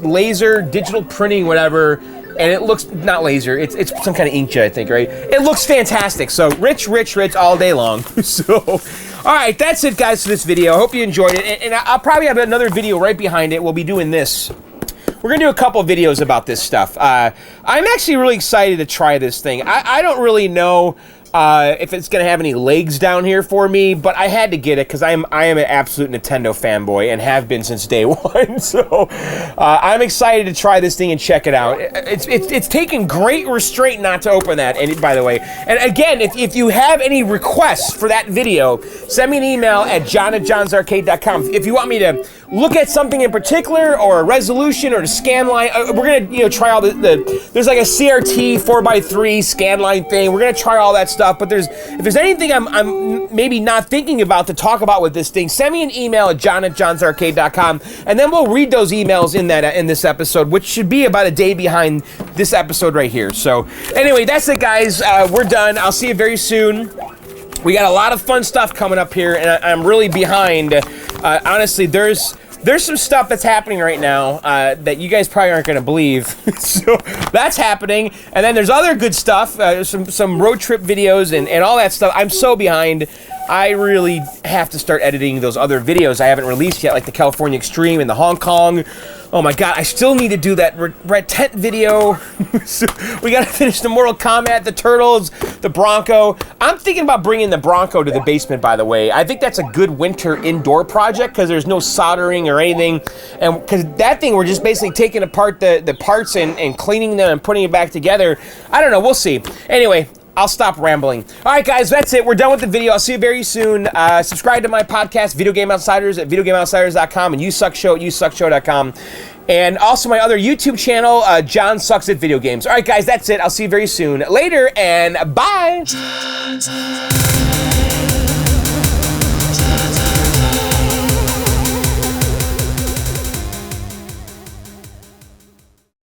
laser digital printing, whatever. And it looks not laser. It's some kind of inkjet, I think, right? It looks fantastic. So Rich all day long. So, all right, that's it, guys, for this video. I hope you enjoyed it. And I'll probably have another video right behind it. We'll be doing this. We're going to do a couple videos about this stuff. I'm actually really excited to try this thing. I don't really know if it's gonna have any legs down here for me, but I had to get it because I am an absolute Nintendo fanboy and have been since day one. So I'm excited to try this thing and check it out. It's taken great restraint not to open that. And by the way, and again, if you have any requests for that video, send me an email at john@johnsarcade.com. If you want me to look at something in particular or a resolution or a scan line, we're gonna try all there's like a CRT 4x3 scan line thing. We're gonna try all that stuff. But if there's anything I'm maybe not thinking about to talk about with this thing, send me an email at john@johnsarcade.com, and then we'll read those emails in this episode, which should be about a day behind this episode right here. So anyway, that's it, guys. We're done. I'll see you very soon. We got a lot of fun stuff coming up here, and I'm really behind. Honestly, there's some stuff that's happening right now that you guys probably aren't going to believe. So that's happening. And then there's other good stuff, some road trip videos and all that stuff. I'm so behind. I really have to start editing those other videos I haven't released yet, like the California Extreme and the Hong Kong. Oh my god, I still need to do that Red Tent video. So we gotta finish the Mortal Kombat, the Turtles, the Bronco. I'm thinking about bringing the Bronco to the basement, by the way. I think that's a good winter indoor project because there's no soldering or anything. And because that thing, we're just basically taking apart the parts and cleaning them and putting it back together. I don't know, we'll see. Anyway, I'll stop rambling. All right, guys, that's it. We're done with the video. I'll see you very soon. Subscribe to my podcast, Video Game Outsiders, at videogameoutsiders.com, and You Suck Show at yousuckshow.com. And also my other YouTube channel, John Sucks at Video Games. All right, guys, that's it. I'll see you very soon. Later, and bye.